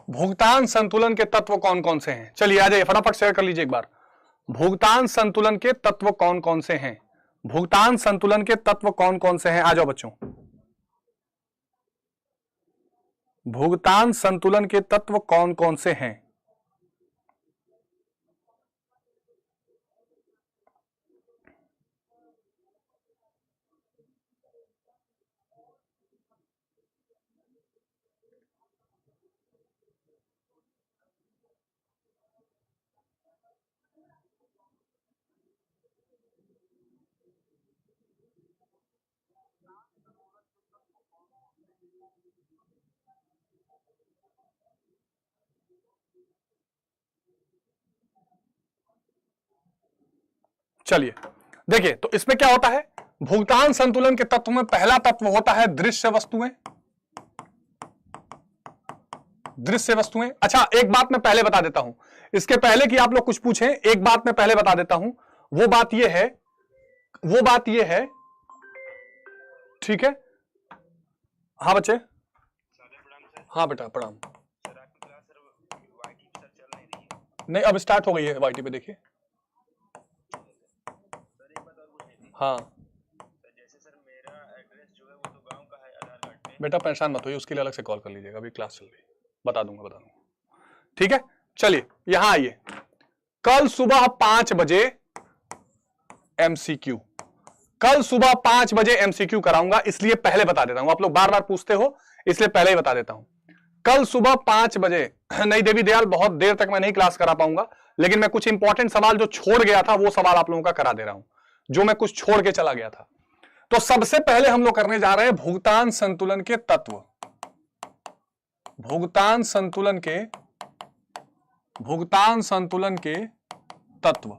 भुगतान संतुलन के तत्व कौन कौन से हैं? चलिए आ जाइए, फटाफट शेयर कर लीजिए एक बार। भुगतान संतुलन के तत्व कौन कौन से हैं? भुगतान संतुलन के तत्व कौन कौन से हैं? आ जाओ बच्चों। भुगतान संतुलन के तत्व कौन कौन से हैं? चलिए देखिए, तो इसमें क्या होता है, भुगतान संतुलन के तत्व में पहला तत्व होता है दृश्य वस्तुएं। दृश्य वस्तुएं। अच्छा, एक बात मैं पहले बता देता हूं, इसके पहले कि आप लोग कुछ पूछें, एक बात मैं पहले बता देता हूं। वो बात यह है, ठीक है? हाँ बच्चे, हाँ बेटा प्रणाम। नहीं, अब स्टार्ट हो गई है वाईटी पे, देखिए। हाँ जैसे सर मेरा एड्रेस जो है वो तो गांव का है आधार कार्ड पे। बेटा परेशान मत होइए, उसके लिए अलग से कॉल कर लीजिएगा, अभी क्लास चल रही है, बता दूंगा। ठीक है, चलिए यहां आइए। कल सुबह 5 बजे एमसीक्यू, कल सुबह 5 बजे एमसीक्यू कराऊंगा, इसलिए पहले बता देता हूं। आप लोग बार बार पूछते हो, इसलिए पहले ही बता देता हूं। कल सुबह 5 बजे, नहीं देवी दयाल, बहुत देर तक मैं नहीं क्लास करा पाऊंगा, लेकिन मैं कुछ इंपॉर्टेंट सवाल जो छोड़ गया था वो सवाल आप लोगों का करा दे रहा हूं, जो मैं कुछ छोड़ के चला गया था। तो सबसे पहले हम लोग करने जा रहे हैं भुगतान संतुलन के तत्व। भुगतान संतुलन के तत्व,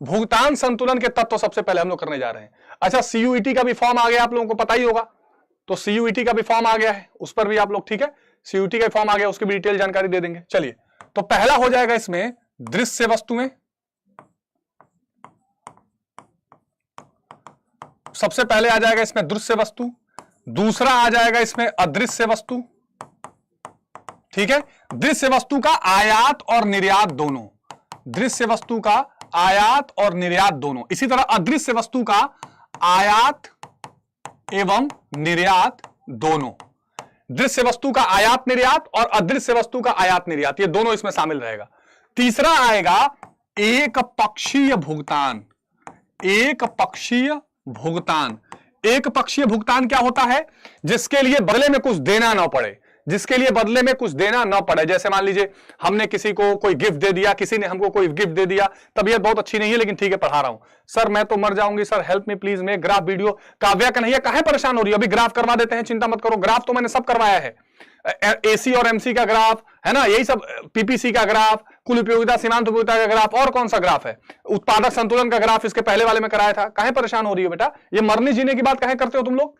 भुगतान संतुलन के तत्व सबसे पहले हम लोग करने जा रहे हैं। अच्छा, सीयूईटी का भी फॉर्म आ गया, आप लोगों को पता ही होगा। तो सीयूईटी का भी फॉर्म आ गया है, उस पर भी आप लोग, ठीक है, सीयूईटी का फॉर्म आ गया, उसकी भी डिटेल जानकारी दे देंगे। चलिए, तो पहला हो जाएगा इसमें दृश्य वस्तुएं। सबसे पहले आ जाएगा इसमें दृश्य वस्तु, दूसरा आ जाएगा इसमें अदृश्य वस्तु। ठीक है, दृश्य वस्तु का आयात और निर्यात दोनों, दृश्य वस्तु का आयात और निर्यात दोनों। इसी तरह अदृश्य वस्तु का आयात एवं निर्यात दोनों। दृश्य वस्तु का आयात निर्यात और अदृश्य वस्तु का आयात निर्यात, ये दोनों इसमें शामिल रहेगा। तीसरा आएगा एक पक्षीय भुगतान। एक पक्षीय भुगतान, एक पक्षीय भुगतान क्या होता है? जिसके लिए बदले में कुछ देना ना पड़े, जिसके लिए बदले में कुछ देना ना पड़े। जैसे मान लीजिए हमने किसी को कोई गिफ्ट दे दिया, किसी ने हमको कोई गिफ्ट दे दिया, तबीयत बहुत अच्छी नहीं है लेकिन ठीक है पढ़ा रहा हूं, सर मैं तो मर जाऊंगी, सर हेल्प मी प्लीज, मैं ग्राफ वीडियो, काव्या कन्हैया काहे परेशान हो रही है, अभी ग्राफ करवा देते हैं, चिंता मत करो, ग्राफ तो मैंने सब करवाया है, एसी और एमसी का ग्राफ है ना, यही सब, पीपीसी का ग्राफ, कुल उपयोगिता सीमांत उपयोगिता का ग्राफ, और कौन सा ग्राफ है, उत्पादक संतुलन का ग्राफ, इसके पहले वाले में कराया था। काहे परेशान हो रही हो बेटा, ये मरने जीने की बात काहे करते हो तुम लोग,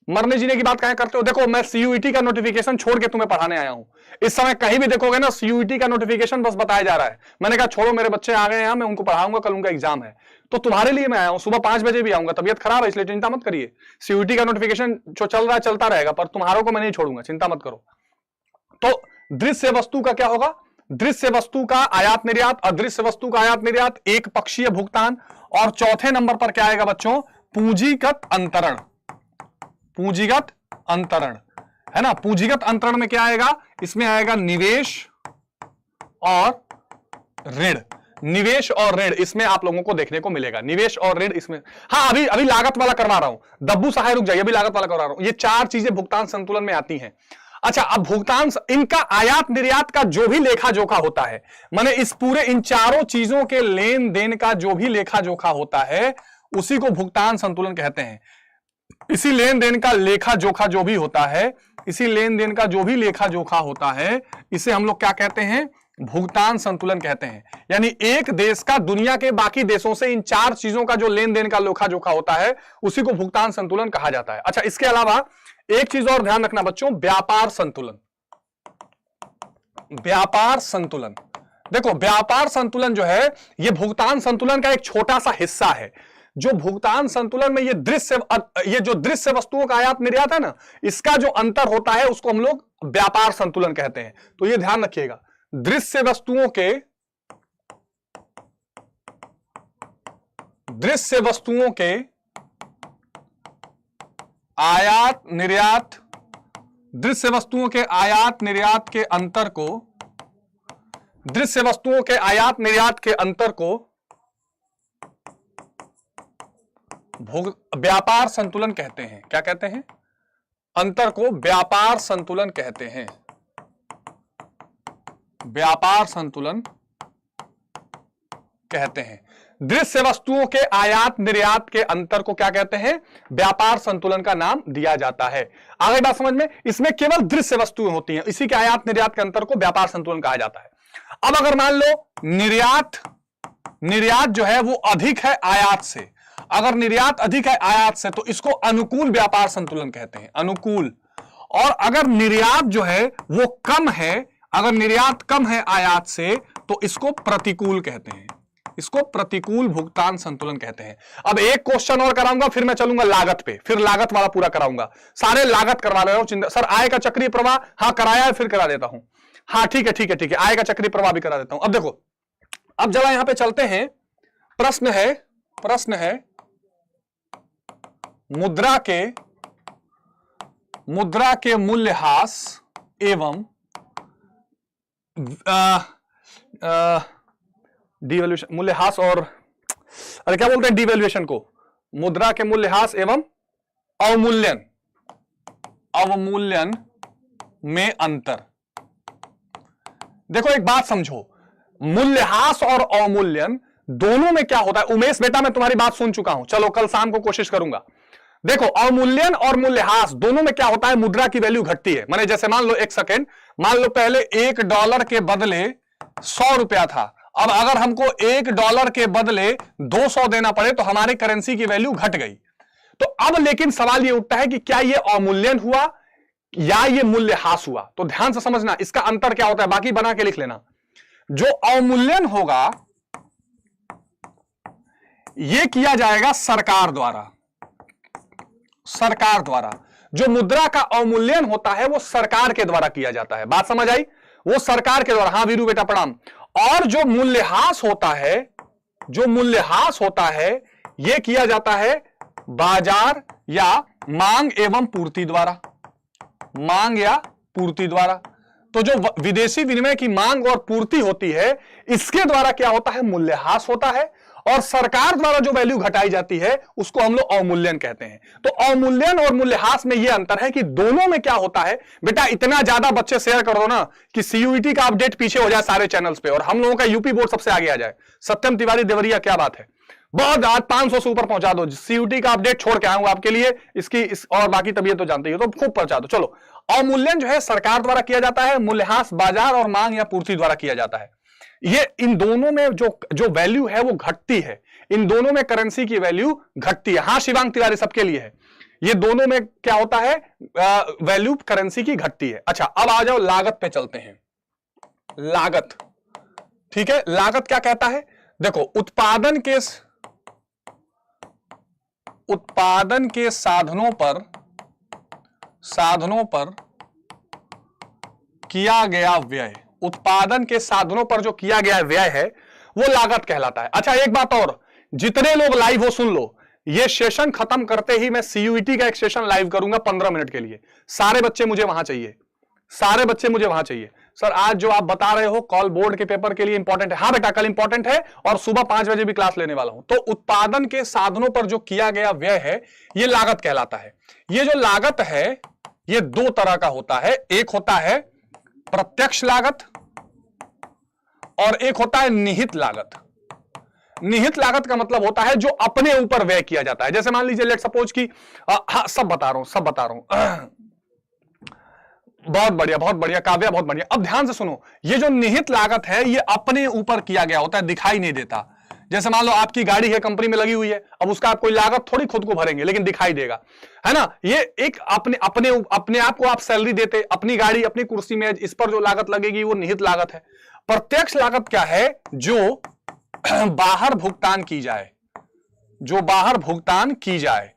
मरने जीने की बात काहे करते हो? देखो, मैं सीयूईटी का नोटिफिकेशन छोड़ के तुम्हें पढ़ाने आया हूं। इस समय कहीं भी देखोगे ना, सीयूईटी का नोटिफिकेशन बस बताया जा रहा है। मैंने कहा छोड़ो, मेरे बच्चे आ गए हैं, मैं उनको पढ़ाऊंगा, कल उनका एग्जाम है, तो तुम्हारे लिए मैं आया हूं। सुबह 5 बजे भी आऊंगा, तबियत खराब है इसलिए चिंता मत करिए। सीयूईटी का नोटिफिकेशन जो चल रहा है चलता रहेगा, पर तुम्हारों को मैं नहीं छोड़ूंगा, चिंता मत करो। तो दृश्य वस्तु का क्या होगा? दृश्य वस्तु का आयात निर्यात, अदृश्य वस्तु का आयात निर्यात, एक पक्षीय भुगतान, और चौथे नंबर पर क्या आएगा बच्चों? पूंजीगत अंतरण। पूंजीगत अंतरण है ना, पूंजीगत अंतरण में क्या आएगा? इसमें आएगा निवेश और ऋण। निवेश और ऋण इसमें आप लोगों को देखने को मिलेगा, निवेश और ऋण इसमें। हाँ, अभी लागत वाला करवा रहा हूं, दब्बू सहाय रुक जाइए, अभी लागत वाला करवा रहा हूं। ये 4 चीजें भुगतान संतुलन में आती हैं। अच्छा, अब भुगतान, इनका आयात निर्यात का जो भी लेखा जोखा होता है, माने इस पूरे इन चारों चीजों के लेन देन का जो भी लेखा जोखा होता है उसी को भुगतान संतुलन कहते हैं। इसी लेन देन का लेखा जोखा जो भी होता है, इसी लेन देन का जो भी लेखा जोखा होता है, इसे हम लोग क्या कहते हैं? भुगतान संतुलन कहते हैं। यानी एक देश का दुनिया के बाकी देशों से इन चार चीजों का जो लेन देन का लेखा जोखा होता है उसी को भुगतान संतुलन कहा जाता है। अच्छा, इसके अलावा एक चीज और ध्यान रखना बच्चों, व्यापार संतुलन। व्यापार संतुलन, देखो व्यापार संतुलन जो है यह भुगतान संतुलन का एक छोटा सा हिस्सा है। जो भुगतान संतुलन में ये जो दृश्य वस्तुओं का आयात निर्यात है ना, इसका जो अंतर होता है उसको हम लोग व्यापार संतुलन कहते हैं। तो ये ध्यान रखिएगा, दृश्य वस्तुओं के आयात निर्यात, दृश्य वस्तुओं के आयात निर्यात के अंतर को, दृश्य वस्तुओं के आयात निर्यात के अंतर को व्यापार संतुलन कहते हैं। क्या कहते हैं? अंतर को व्यापार संतुलन कहते हैं। व्यापार संतुलन कहते हैं। दृश्य वस्तुओं के आयात निर्यात के अंतर को क्या कहते हैं? व्यापार संतुलन का नाम दिया जाता है। आगे बात समझ में, इसमें केवल दृश्य वस्तुएं होती हैं, इसी के आयात निर्यात के अंतर को व्यापार संतुलन कहा जाता है। अब अगर मान लो निर्यात जो है वो अधिक है आयात से, अगर निर्यात अधिक है आयात से तो इसको अनुकूल व्यापार संतुलन कहते हैं, अनुकूल। और अगर निर्यात जो है वो कम है, अगर निर्यात कम है आयात से तो इसको प्रतिकूल कहते हैं, इसको प्रतिकूल भुगतान संतुलन कहते हैं। अब एक क्वेश्चन और कराऊंगा, फिर मैं चलूंगा लागत पे, फिर लागत वाला पूरा कराऊंगा। सारे लागत करवा रहे हो सर, आय का चक्रीय प्रवाह हाँ कराया है, फिर करा देता हूं। हाँ ठीक है, आय का चक्रीय प्रवाह भी करा देता हूं। अब देखो, अब जरा यहां पे चलते हैं। प्रश्न है मुद्रा के मूल्यह्रास एवं डिवैल्यूएशन, मूल्यह्रास और अरे क्या बोलते हैं डिवैल्यूएशन को, मुद्रा के मूल्यह्रास एवं अवमूल्यन में अंतर। देखो एक बात समझो, मूल्यह्रास और अवमूल्यन दोनों में क्या होता है? उमेश बेटा मैं तुम्हारी बात सुन चुका हूं, चलो कल शाम को कोशिश करूंगा। देखो अवमूल्यन और मूल्यह्रास दोनों में क्या होता है? मुद्रा की वैल्यू घटती है। माने जैसे मान लो, एक सेकेंड, मान लो पहले $1 के बदले 100 रुपया था, अब अगर हमको $1 के बदले 200 देना पड़े तो हमारे करेंसी की वैल्यू घट गई। तो अब लेकिन सवाल ये उठता है कि क्या ये अवमूल्यन हुआ या ये मूल्यह्रास हुआ? तो ध्यान से समझना इसका अंतर क्या होता है, बाकी बना के लिख लेना। जो अवमूल्यन होगा ये किया जाएगा सरकार द्वारा, जो मुद्रा का अवमूल्यन होता है वो सरकार के द्वारा किया जाता है। बात समझ आई? वो सरकार के द्वारा। हाँ वीरू बेटा प्रणाम। और जो मूल्यह्रास होता है ये किया जाता है बाजार या मांग एवं पूर्ति द्वारा, मांग या पूर्ति द्वारा। तो जो विदेशी विनिमय की मांग और पूर्ति होती है इसके द्वारा क्या होता है? मूल्यह्रास होता है। और सरकार द्वारा जो वैल्यू घटाई जाती है उसको हम लोग अवमूल्यन कहते हैं। तो अवमूल्यन और मूल्यह्रास में यह अंतर है कि दोनों में क्या होता है। बेटा इतना ज्यादा बच्चे शेयर कर दो ना कि सीयूईटी का अपडेट पीछे हो जाए सारे चैनल्स पे और हम लोगों का यूपी बोर्ड सबसे आगे आ जाए। सत्यम तिवारी देवरिया, क्या बात है, बहुत आज 500 से ऊपर पहुंचा दो। सीयूटी का अपडेट छोड़ के आऊंगा आपके लिए, और बाकी तबियत तो जानते ही हो, तो खूब पहुंचा दो। चलो, अवमूल्यन जो है सरकार द्वारा किया जाता है, मूल्यह्रास बाजार और मांग या पूर्ति द्वारा किया जाता है। ये इन दोनों में जो वैल्यू है वो घटती है, इन दोनों में करेंसी की वैल्यू घटती है। हाँ शिवांग तिवारी सबके लिए है, ये दोनों में क्या होता है? वैल्यू करेंसी की घटती है। अच्छा अब आ जाओ लागत पे चलते हैं। लागत, ठीक है, लागत क्या कहता है? देखो उत्पादन के साधनों पर किया गया व्यय, उत्पादन के साधनों पर जो किया गया व्यय है वो लागत कहलाता है। अच्छा एक बात और, जितने लोग लाइव हो सुन लो, ये सेशन खत्म करते ही मैं सीयूईटी का एक सेशन लाइव करूंगा 15 मिनट के लिए। सारे बच्चे मुझे वहां चाहिए, सारे बच्चे मुझे वहां चाहिए। सर आज जो आप बता रहे हो कॉल बोर्ड के पेपर के लिए इंपॉर्टेंट है। हाँ बेटा कल इंपॉर्टेंट है और सुबह 5 बजे भी क्लास लेने वाला हूं। तो उत्पादन के साधनों पर जो किया गया व्यय है ये लागत कहलाता है। ये जो लागत है ये दो तरह का होता है, एक होता है प्रत्यक्ष लागत और एक होता है निहित लागत। निहित लागत का मतलब होता है जो अपने ऊपर व्यय किया जाता है। जैसे मान लीजिए लेट सपोज कि हाँ सब बता रहा हूं बहुत बढ़िया काव्या, बहुत बढ़िया। अब ध्यान से सुनो, ये जो निहित लागत है ये अपने ऊपर किया गया होता है, दिखाई नहीं देता। जैसे मान लो आपकी गाड़ी है, कंपनी में लगी हुई है, अब उसका आप कोई लागत थोड़ी खुद को भरेंगे, लेकिन दिखाई देगा, है ना। ये एक अपने आप को आप सैलरी देते, अपनी गाड़ी, अपनी कुर्सी में, इस पर जो लागत लगेगी वो निहित लागत है। प्रत्यक्ष लागत क्या है? जो बाहर भुगतान की जाए, जो बाहर भुगतान की जाए।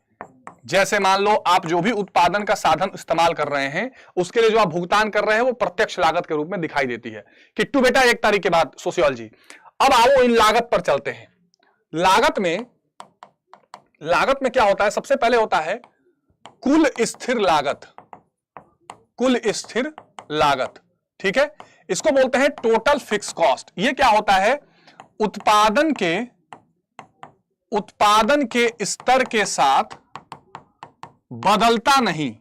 जैसे मान लो आप जो भी उत्पादन का साधन इस्तेमाल कर रहे हैं, उसके लिए जो आप भुगतान कर रहे हैं वो प्रत्यक्ष लागत के रूप में दिखाई देती है। किट्टू बेटा 1 तारीख के बाद सोशियोलॉजी। अब आओ इन लागत पर चलते हैं। लागत में क्या होता है? सबसे पहले होता है कुल स्थिर लागत। कुल स्थिर लागत, ठीक है, इसको बोलते हैं टोटल फिक्स कॉस्ट। ये क्या होता है? उत्पादन के स्तर के साथ बदलता नहीं,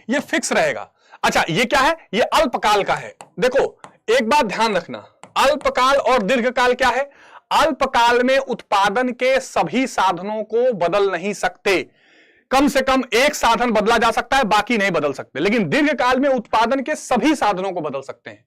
ये फिक्स रहेगा। अच्छा, ये क्या है? ये अल्पकाल का है। देखो एक बात ध्यान रखना, अल्पकाल और दीर्घकाल क्या है? अल्पकाल में उत्पादन के सभी साधनों को बदल नहीं सकते, कम से कम एक साधन बदला जा सकता है, बाकी नहीं बदल सकते। लेकिन दीर्घकाल में उत्पादन के सभी साधनों को बदल सकते हैं।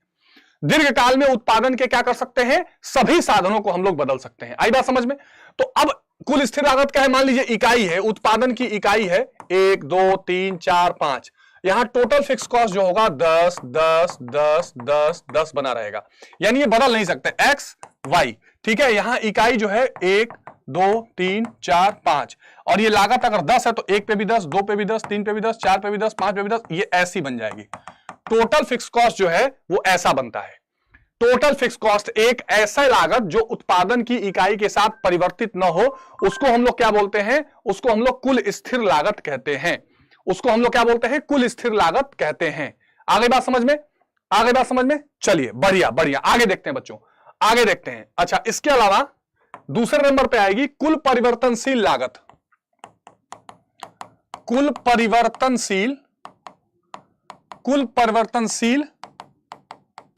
दीर्घकाल में उत्पादन के क्या कर सकते हैं? सभी साधनों को हम लोग बदल सकते हैं। आई बात समझ में? तो अब कुल स्थिर लागत क्या है? मान लीजिए इकाई है, उत्पादन की इकाई है 1 2 3 4 5। यहां टोटल फिक्स कॉस्ट जो होगा 10 10 10 10 10 बना रहेगा, यानी ये बदल नहीं सकते, एक्स वाई, ठीक है। यहां इकाई जो है 1 2 3 4 5, और ये लागत अगर 10 है तो 1 पे भी 10, 2 पे भी 10, 3 पे भी 10, 4 पे भी 10, 5 पे भी 10, ये ऐसी बन जाएगी। टोटल फिक्स कॉस्ट जो है वो ऐसा बनता है। टोटल फिक्स कॉस्ट एक ऐसा लागत जो उत्पादन की इकाई के साथ परिवर्तित न हो, उसको हम लोग क्या बोलते हैं? उसको हम लोग कुल स्थिर लागत कहते हैं। उसको हम लोग क्या बोलते हैं? कुल स्थिर लागत कहते हैं। आगे बात समझ में? आगे बात समझ में? चलिए बढ़िया बढ़िया, आगे देखते हैं बच्चों, आगे देखते हैं। अच्छा, इसके अलावा दूसरे नंबर पे आएगी कुल परिवर्तनशील लागत। कुल परिवर्तनशील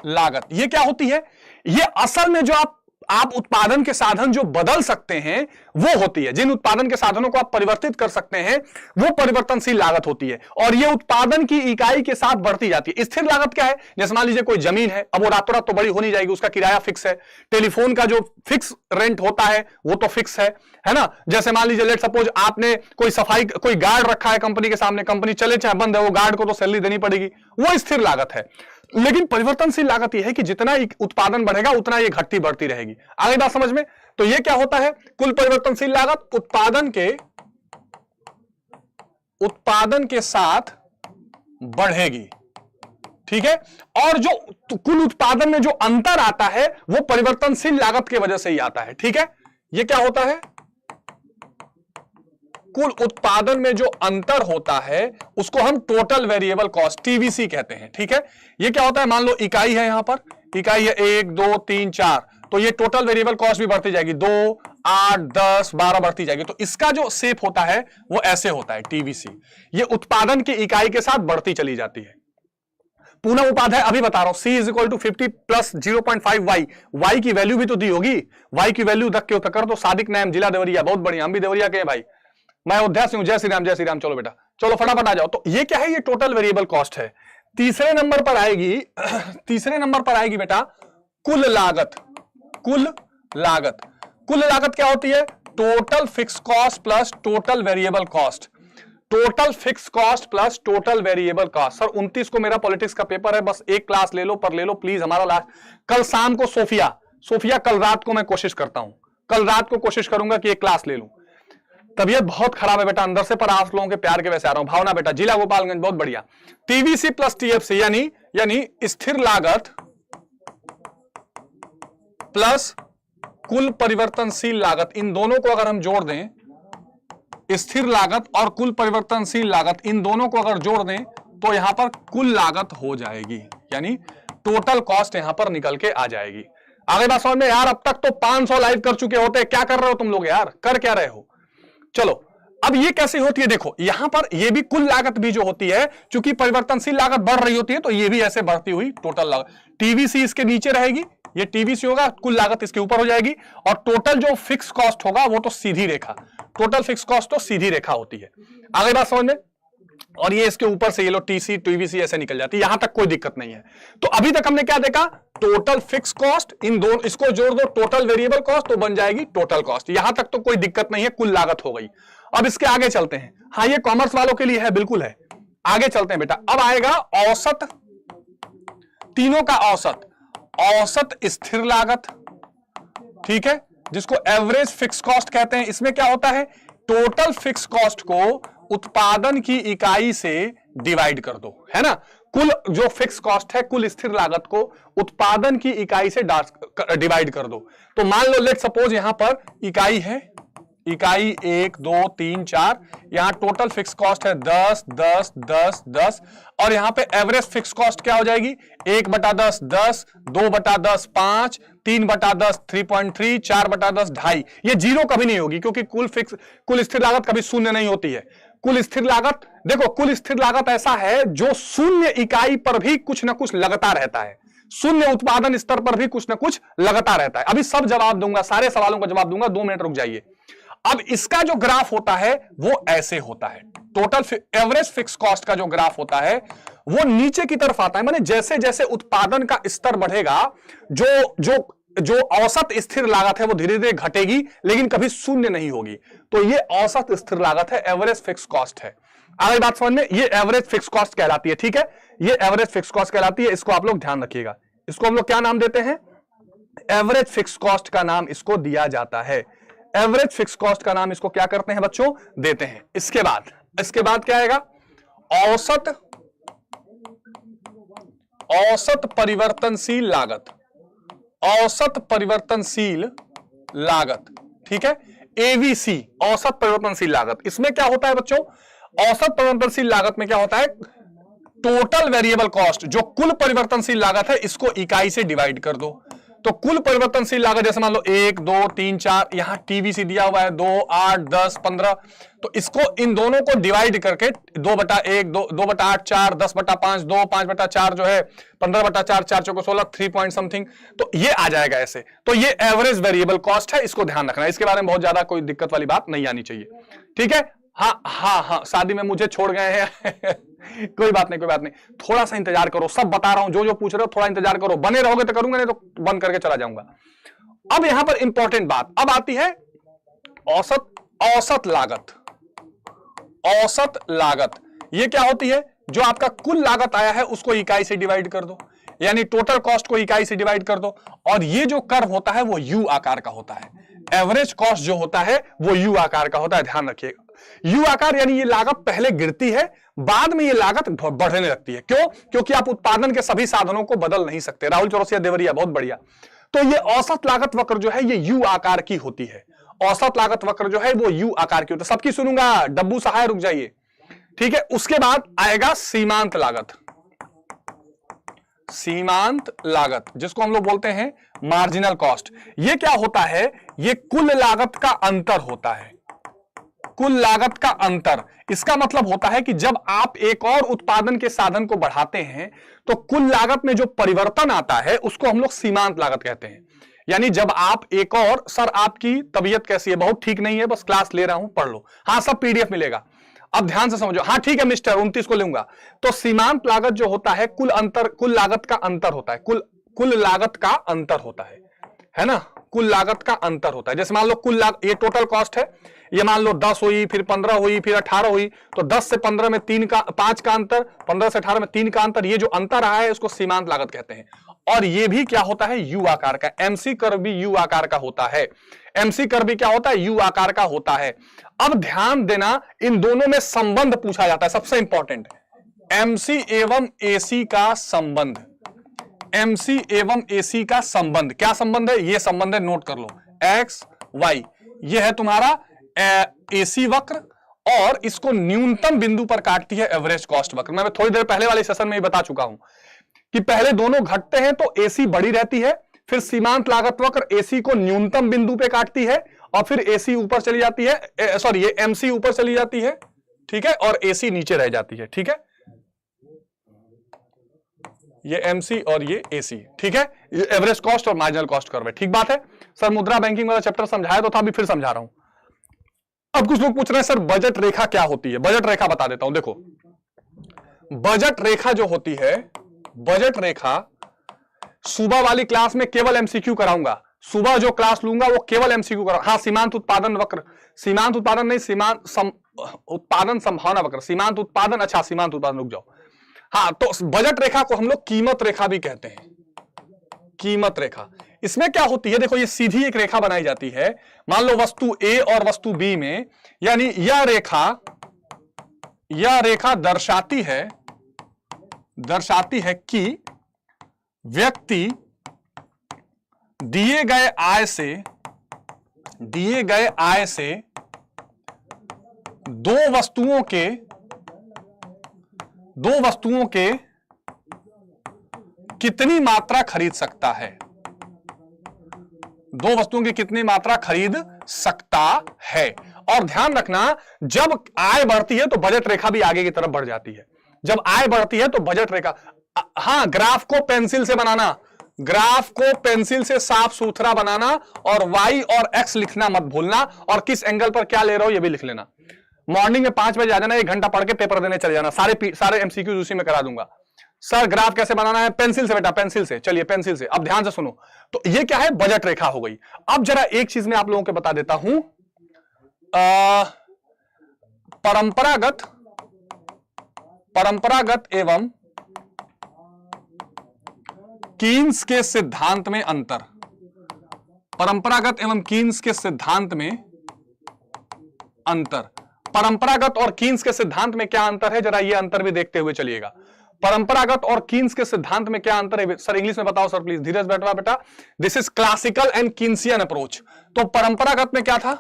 लागत ये क्या होती है? ये असल में जो आप उत्पादन के साधन जो बदल सकते हैं वो होती है। जिन उत्पादन के साधनों को आप परिवर्तित कर सकते हैं वो परिवर्तनशील लागत होती है, और ये उत्पादन की इकाई के साथ बढ़ती जाती है। स्थिर लागत क्या है? जैसे मान लीजिए कोई जमीन है, अब वो रातों रात तो बड़ी हो नहीं जाएगी, उसका किराया फिक्स है। टेलीफोन का जो फिक्स रेंट होता है वो तो फिक्स है ना। जैसे मान लीजिए लेट सपोज आपने कोई गार्ड रखा है कंपनी के सामने, कंपनी चले चाहे बंद है, वो गार्ड को तो सैलरी देनी पड़ेगी, वो स्थिर लागत है। लेकिन परिवर्तनशील लागत यह है कि जितना उत्पादन बढ़ेगा उतना ये घटती बढ़ती रहेगी। आगे बात समझ में? तो ये क्या होता है? कुल परिवर्तनशील लागत उत्पादन के साथ बढ़ेगी, ठीक है। और जो कुल उत्पादन में जो अंतर आता है वो परिवर्तनशील लागत की वजह से ही आता है, ठीक है। ये क्या होता है? कुल उत्पादन में जो अंतर होता है उसको हम टोटल वेरिएबल कॉस्ट, टीवीसी कहते हैं, ठीक है। ये क्या होता है? मान लो इकाई है, यहां पर इकाई है 1 2 3 4, तो ये टोटल वेरिएबल कॉस्ट भी बढ़ती जाएगी, 2 8 10 12 बढ़ती जाएगी। तो इसका जो शेप होता है वो ऐसे होता है, टीवीसी। ये उत्पादन की इकाई के साथ बढ़ती चली जाती है। पुनः उपाध्याय अभी बता रहा हूं, C = 50 प्लस 0.5 वाई। वाई की वैल्यू भी तो दी होगी, वाई की वैल्यू रख के कर दो। सादिक नाम, जिला देवरिया, बहुत बढ़िया, हम भी देवरिया के भाई, मैं अयोध्या से हूं। जय श्री राम, जय श्री राम। चलो बेटा, चलो फटाफट आ जाओ। तो ये क्या है? ये टोटल वेरिएबल कॉस्ट है। तीसरे नंबर पर आएगी बेटा कुल लागत। कुल लागत क्या होती है? Total fix cost plus total variable cost. Total fix cost plus total variable cost. Sir 29 को मेरा पॉलिटिक्स का पेपर है, बस एक क्लास ले लो प्लीज, हमारा लास्ट। कल शाम को सोफिया कल रात को मैं कोशिश करता हूं, कल रात को कोशिश करूंगा कि एक क्लास ले लूं। तबीयत बहुत खराब है बेटा अंदर से, पर आप लोगों के प्यार के वैसे आ रहा हूं। भावना बेटा, जिला गोपालगंज, बहुत बढ़िया। टीवीसी प्लस टीएफसी यानी स्थिर लागत प्लस कुल परिवर्तनशील लागत, इन दोनों को अगर हम जोड़ दें, स्थिर लागत और कुल परिवर्तनशील लागत, इन दोनों को अगर जोड़ दें तो यहां पर कुल लागत हो जाएगी, यानी टोटल कॉस्ट यहां पर निकल के आ जाएगी। आगे बात समझ में? यार अब तक तो 500 लाइव कर चुके होते, क्या कर रहे हो तुम लोग यार? कर क्या रहे हो? चलो अब ये कैसे होती है, देखो यहां पर ये भी कुल लागत भी जो होती है, चूंकि परिवर्तनशील लागत बढ़ रही होती है तो ये भी ऐसे बढ़ती हुई टोटल लागत, टीवीसी इसके नीचे रहेगी, ये टीवीसी होगा, कुल लागत इसके ऊपर हो जाएगी, और टोटल जो फिक्स कॉस्ट होगा वो तो सीधी रेखा, टोटल फिक्स कॉस्ट तो सीधी रेखा होती है। आगे बात समझ में, और ये इसके ऊपर से ये लो टीसी टीवीसी ऐसे निकल जाती है, यहां तक कोई दिक्कत नहीं है। तो अभी तक हमने क्या देखा, टोटल फिक्स कॉस्ट, इन दोनों इसको जोड़ दो टोटल वेरिएबल कॉस्ट तो बन जाएगी टोटल कॉस्ट, यहां तक तो कोई दिक्कत नहीं है, कुल लागत हो गई। अब इसके आगे चलते हैं, हाँ ये कॉमर्स वालों के लिए है, बिल्कुल है, आगे चलते हैं बेटा। अब आएगा औसत, तीनों का औसत, औसत स्थिर लागत, ठीक है, जिसको एवरेज फिक्स कॉस्ट कहते हैं। इसमें क्या होता है, टोटल फिक्स कॉस्ट को उत्पादन की इकाई से डिवाइड कर दो, है ना, कुल जो फिक्स कॉस्ट है, कुल स्थिर लागत को उत्पादन की इकाई से डिवाइड कर दो। तो मान लो लेट सपोज यहां पर इकाई है, इकाई 1 2 3 4, यहां टोटल फिक्स कॉस्ट है 10 10 10 10, और यहां पे एवरेज फिक्स कॉस्ट क्या हो जाएगी, 1/10 10, 2/10 5, 3/10 3.3, 4/10 2.5। ये जीरो कभी नहीं होगी क्योंकि कुल स्थिर लागत कभी शून्य नहीं होती है। कुल स्थिर लागत, देखो कुल स्थिर लागत ऐसा है जो शून्य इकाई पर भी कुछ ना कुछ लगता रहता है, शून्य उत्पादन स्तर पर भी कुछ ना कुछ लगता रहता है। अभी सब जवाब दूंगा, सारे सवालों का जवाब दूंगा, 2 मिनट रुक जाइए। अब इसका जो ग्राफ होता है वो ऐसे होता है, टोटल एवरेज फिक्स कॉस्ट का जो ग्राफ होता है वो नीचे की तरफ आता है, माने जैसे जैसे उत्पादन का स्तर बढ़ेगा, जो जो जो औसत स्थिर लागत है वो धीरे धीरे घटेगी, लेकिन कभी शून्य नहीं होगी। तो ये औसत स्थिर लागत है, एवरेज फिक्स कॉस्ट है। आगे बात समझ में, ये एवरेज फिक्स कॉस्ट कहलाती है, ठीक है, ये एवरेज फिक्स कॉस्ट कहलाती है, इसको आप लोग ध्यान रखिएगा। इसको हम लोग क्या नाम देते हैं, एवरेज फिक्स कॉस्ट का नाम इसको दिया जाता है, एवरेज फिक्स कॉस्ट का नाम इसको क्या करते हैं बच्चों, देते हैं। इसके बाद क्या आएगा, औसत परिवर्तनशील लागत, औसत परिवर्तनशील लागत, ठीक है, एवीसी, औसत परिवर्तनशील लागत। इसमें क्या होता है बच्चों, औसत परिवर्तनशील लागत में क्या होता है, टोटल वेरिएबल कॉस्ट, जो कुल परिवर्तनशील लागत है, इसको इकाई से डिवाइड कर दो। तो कुल परिवर्तनशील लागत जैसे मान लो 1 2 3 4, यहां टीवीसी दिया हुआ है 2 8 10 15, तो इसको इन दोनों को डिवाइड करके 2/1 2/8 4 10/5 2 5/4 जो है 15/4 4 चौको 16 3 पॉइंट समथिंग, तो ये आ जाएगा ऐसे। तो ये एवरेज वेरिएबल कॉस्ट है, इसको ध्यान रखना, इसके बारे में बहुत ज्यादा कोई दिक्कत वाली बात नहीं आनी चाहिए, ठीक है। हाँ, शादी में मुझे छोड़ गए हैं कोई बात नहीं, थोड़ा सा इंतजार करो, सब बता रहा हूं, जो पूछ रहे हो थोड़ा इंतजार करो, बने रहोगे तो करूंगा, नहीं तो बंद करके चला जाऊंगा। अब यहां पर इंपॉर्टेंट बात अब आती है, औसत लागत। औसत लागत ये क्या होती है, जो आपका कुल लागत आया है उसको इकाई से डिवाइड कर दो, यानी टोटल कॉस्ट को इकाई से डिवाइड कर दो, और ये जो कर्व होता है वो यू आकार का होता है, एवरेज कॉस्ट जो होता है वो यू आकार का होता है, ध्यान रखिएगा। यू आकार यानी ये लागत पहले गिरती है, बाद में ये लागत बढ़ने लगती है। क्यों? क्योंकि आप उत्पादन के सभी साधनों को बदल नहीं सकते। राहुल चौरसिया देवरिया, बहुत बढ़िया। तो ये औसत लागत वक्र जो है ये यू आकार की होती है, औसत लागत वक्र जो है वो यू आकार की होती है। सबकी सुनूंगा, डब्बू सहाय रुक जाइए, ठीक है। उसके बाद आएगा सीमांत लागत, सीमांत लागत जिसको हम लोग बोलते हैं मार्जिनल कॉस्ट। ये क्या होता है, ये कुल लागत का अंतर होता है, कुल लागत का अंतर। इसका मतलब होता है कि जब आप एक और उत्पादन के साधन को बढ़ाते हैं तो कुल लागत में जो परिवर्तन आता है उसको हम लोग सीमांत लागत कहते हैं। यानी जब आप एक और, सर आपकी तबीयत कैसी है, बहुत ठीक नहीं है, बस क्लास ले रहा हूं, पढ़ लो, हाँ सब पीडीएफ मिलेगा, अब ध्यान से समझो, हाँ ठीक है मिस्टर 29 को लूंगा। तो सीमांत लागत जो होता है कुल लागत का अंतर होता है, कुल लागत का अंतर होता है ना, कुल लागत का अंतर होता है। जैसे मान लो कुल लागत, ये टोटल कॉस्ट है, ये मान लो 10 हुई, फिर 15 हुई, फिर 18 हुई, तो 10 से 15 में 5 का अंतर, 15 से 18 में 3 का अंतर, ये जो अंतर रहा है उसको सीमांत लागत कहते हैं। और ये भी क्या होता है, यू आकार का, एमसी कर्व भी यू आकार का होता है, एमसी कर्व भी क्या होता है, यू आकार का होता है। अब ध्यान देना, इन दोनों में संबंध पूछा जाता है, सबसे इंपॉर्टेंट, एमसी एवं एसी का संबंध, एमसी एवं एसी का संबंध। क्या संबंध है, ये संबंध है, नोट कर लो, एक्स वाई, ये है तुम्हारा एसी वक्र, और इसको न्यूनतम बिंदु पर काटती है एवरेज कॉस्ट वक्र। मैं थोड़ी देर पहले वाले सेशन में ही बता चुका हूं कि पहले दोनों घटते हैं तो एसी बड़ी रहती है, फिर सीमांत लागत वक्र एसी को न्यूनतम बिंदु पे काटती है और फिर एसी ऊपर चली जाती है, सॉरी ये एमसी ऊपर चली जाती है, ठीक है, और एसी नीचे रह जाती है, ठीक है, ये एमसी और ये एसी, ठीक है, ये एवरेज कॉस्ट और मार्जिनल कॉस्ट कर्व है, ठीक बात है। सर मुद्रा बैंकिंग वाला चैप्टर समझाया तो था, अभी फिर समझा रहा हूं। अब कुछ लोग पूछ रहे हैं सर बजट रेखा क्या होती है? बजट रेखा बता देता हूं। देखो बजट रेखा जो होती है, बजट रेखा सुबह वाली क्लास में केवल एमसीक्यू कराऊंगा, सुबह जो क्लास लूंगा वो केवल एमसीक्यू कराऊंगा। हाँ, सीमांत उत्पादन वक्र, सीमांत उत्पादन नहीं, उत्पादन संभावना वक्र, सीमांत उत्पादन, अच्छा सीमांत उत्पादन, रुक जाओ। हाँ, तो बजट रेखा को हम लोग कीमत रेखा भी कहते हैं, कीमत रेखा। इसमें क्या होती है, देखो ये सीधी एक रेखा बनाई जाती है, मान लो वस्तु ए और वस्तु बी में, यानी यह रेखा दर्शाती है कि व्यक्ति दिए गए आय से दो वस्तुओं के कितनी मात्रा खरीद सकता है, दो वस्तुओं की कितनी मात्रा खरीद सकता है। और ध्यान रखना, जब आय बढ़ती है तो बजट रेखा भी आगे की तरफ बढ़ जाती है, जब आय बढ़ती है तो बजट रेखा। हाँ, ग्राफ को पेंसिल से बनाना, ग्राफ को पेंसिल से साफ सुथरा बनाना, और y और x लिखना मत भूलना, और किस एंगल पर क्या ले रहे हो ये भी लिख लेना। मॉर्निंग में 5 बजे आ जाना, 1 घंटा पढ़ के पेपर देने चले जाना, सारे एमसीक्यूज उसी में करा दूंगा। सर ग्राफ कैसे बनाना है? पेंसिल से बेटा, पेंसिल से, चलिए पेंसिल से। अब ध्यान से सुनो, तो ये क्या है? बजट रेखा हो गई। अब जरा एक चीज मैं आप लोगों को बता देता हूं, परंपरागत एवं कीन्स के सिद्धांत में अंतर, परंपरागत एवं कीन्स के सिद्धांत में अंतर। परंपरागत और कीन्स के सिद्धांत में क्या अंतर है, जरा ये अंतर भी देखते हुए चलिएगा। परंपरागत और कीन्स के सिद्धांत में क्या अंतर है? सर इंग्लिश में बताओ सर प्लीज, धीरज बैठवा बेटा। This is classical and Keynesian approach. तो परंपरागत में क्या था?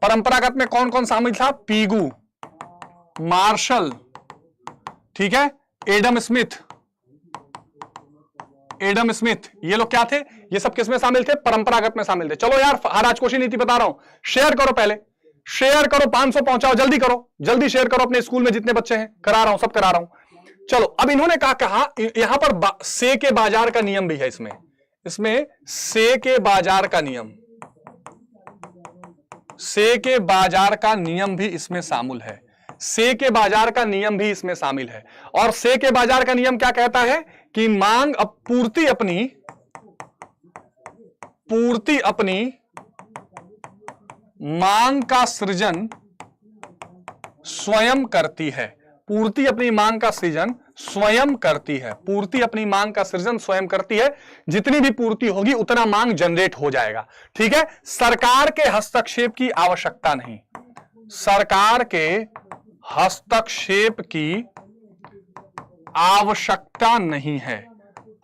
परंपरागत में कौन कौन शामिल था? पीगू, मार्शल, ठीक है, एडम स्मिथ, ये लोग क्या थे? ये सब किसमें शामिल थे? परंपरागत में शामिल थे। चलो यार, राजकोषीय नीति बता रहा हूं, शेयर करो, पहले शेयर करो, 500 पहुंचाओ, जल्दी करो, जल्दी शेयर करो अपने स्कूल में जितने बच्चे हैं, करा रहा हूं, सब करा रहा हूं। चलो, अब इन्होंने कहा यहां पर से के बाजार का नियम भी है, इसमें से के बाजार का नियम, से के बाजार का नियम भी इसमें शामिल है, से के बाजार का नियम भी इसमें शामिल है। और से के बाजार का नियम क्या कहता है कि मांग पूर्ति अपनी मांग का सृजन स्वयं करती है, पूर्ति अपनी मांग का सृजन स्वयं करती है, पूर्ति अपनी मांग का सृजन स्वयं करती है। जितनी भी पूर्ति होगी उतना मांग जनरेट हो जाएगा, ठीक है। सरकार के हस्तक्षेप की आवश्यकता नहीं, सरकार के हस्तक्षेप की आवश्यकता नहीं है,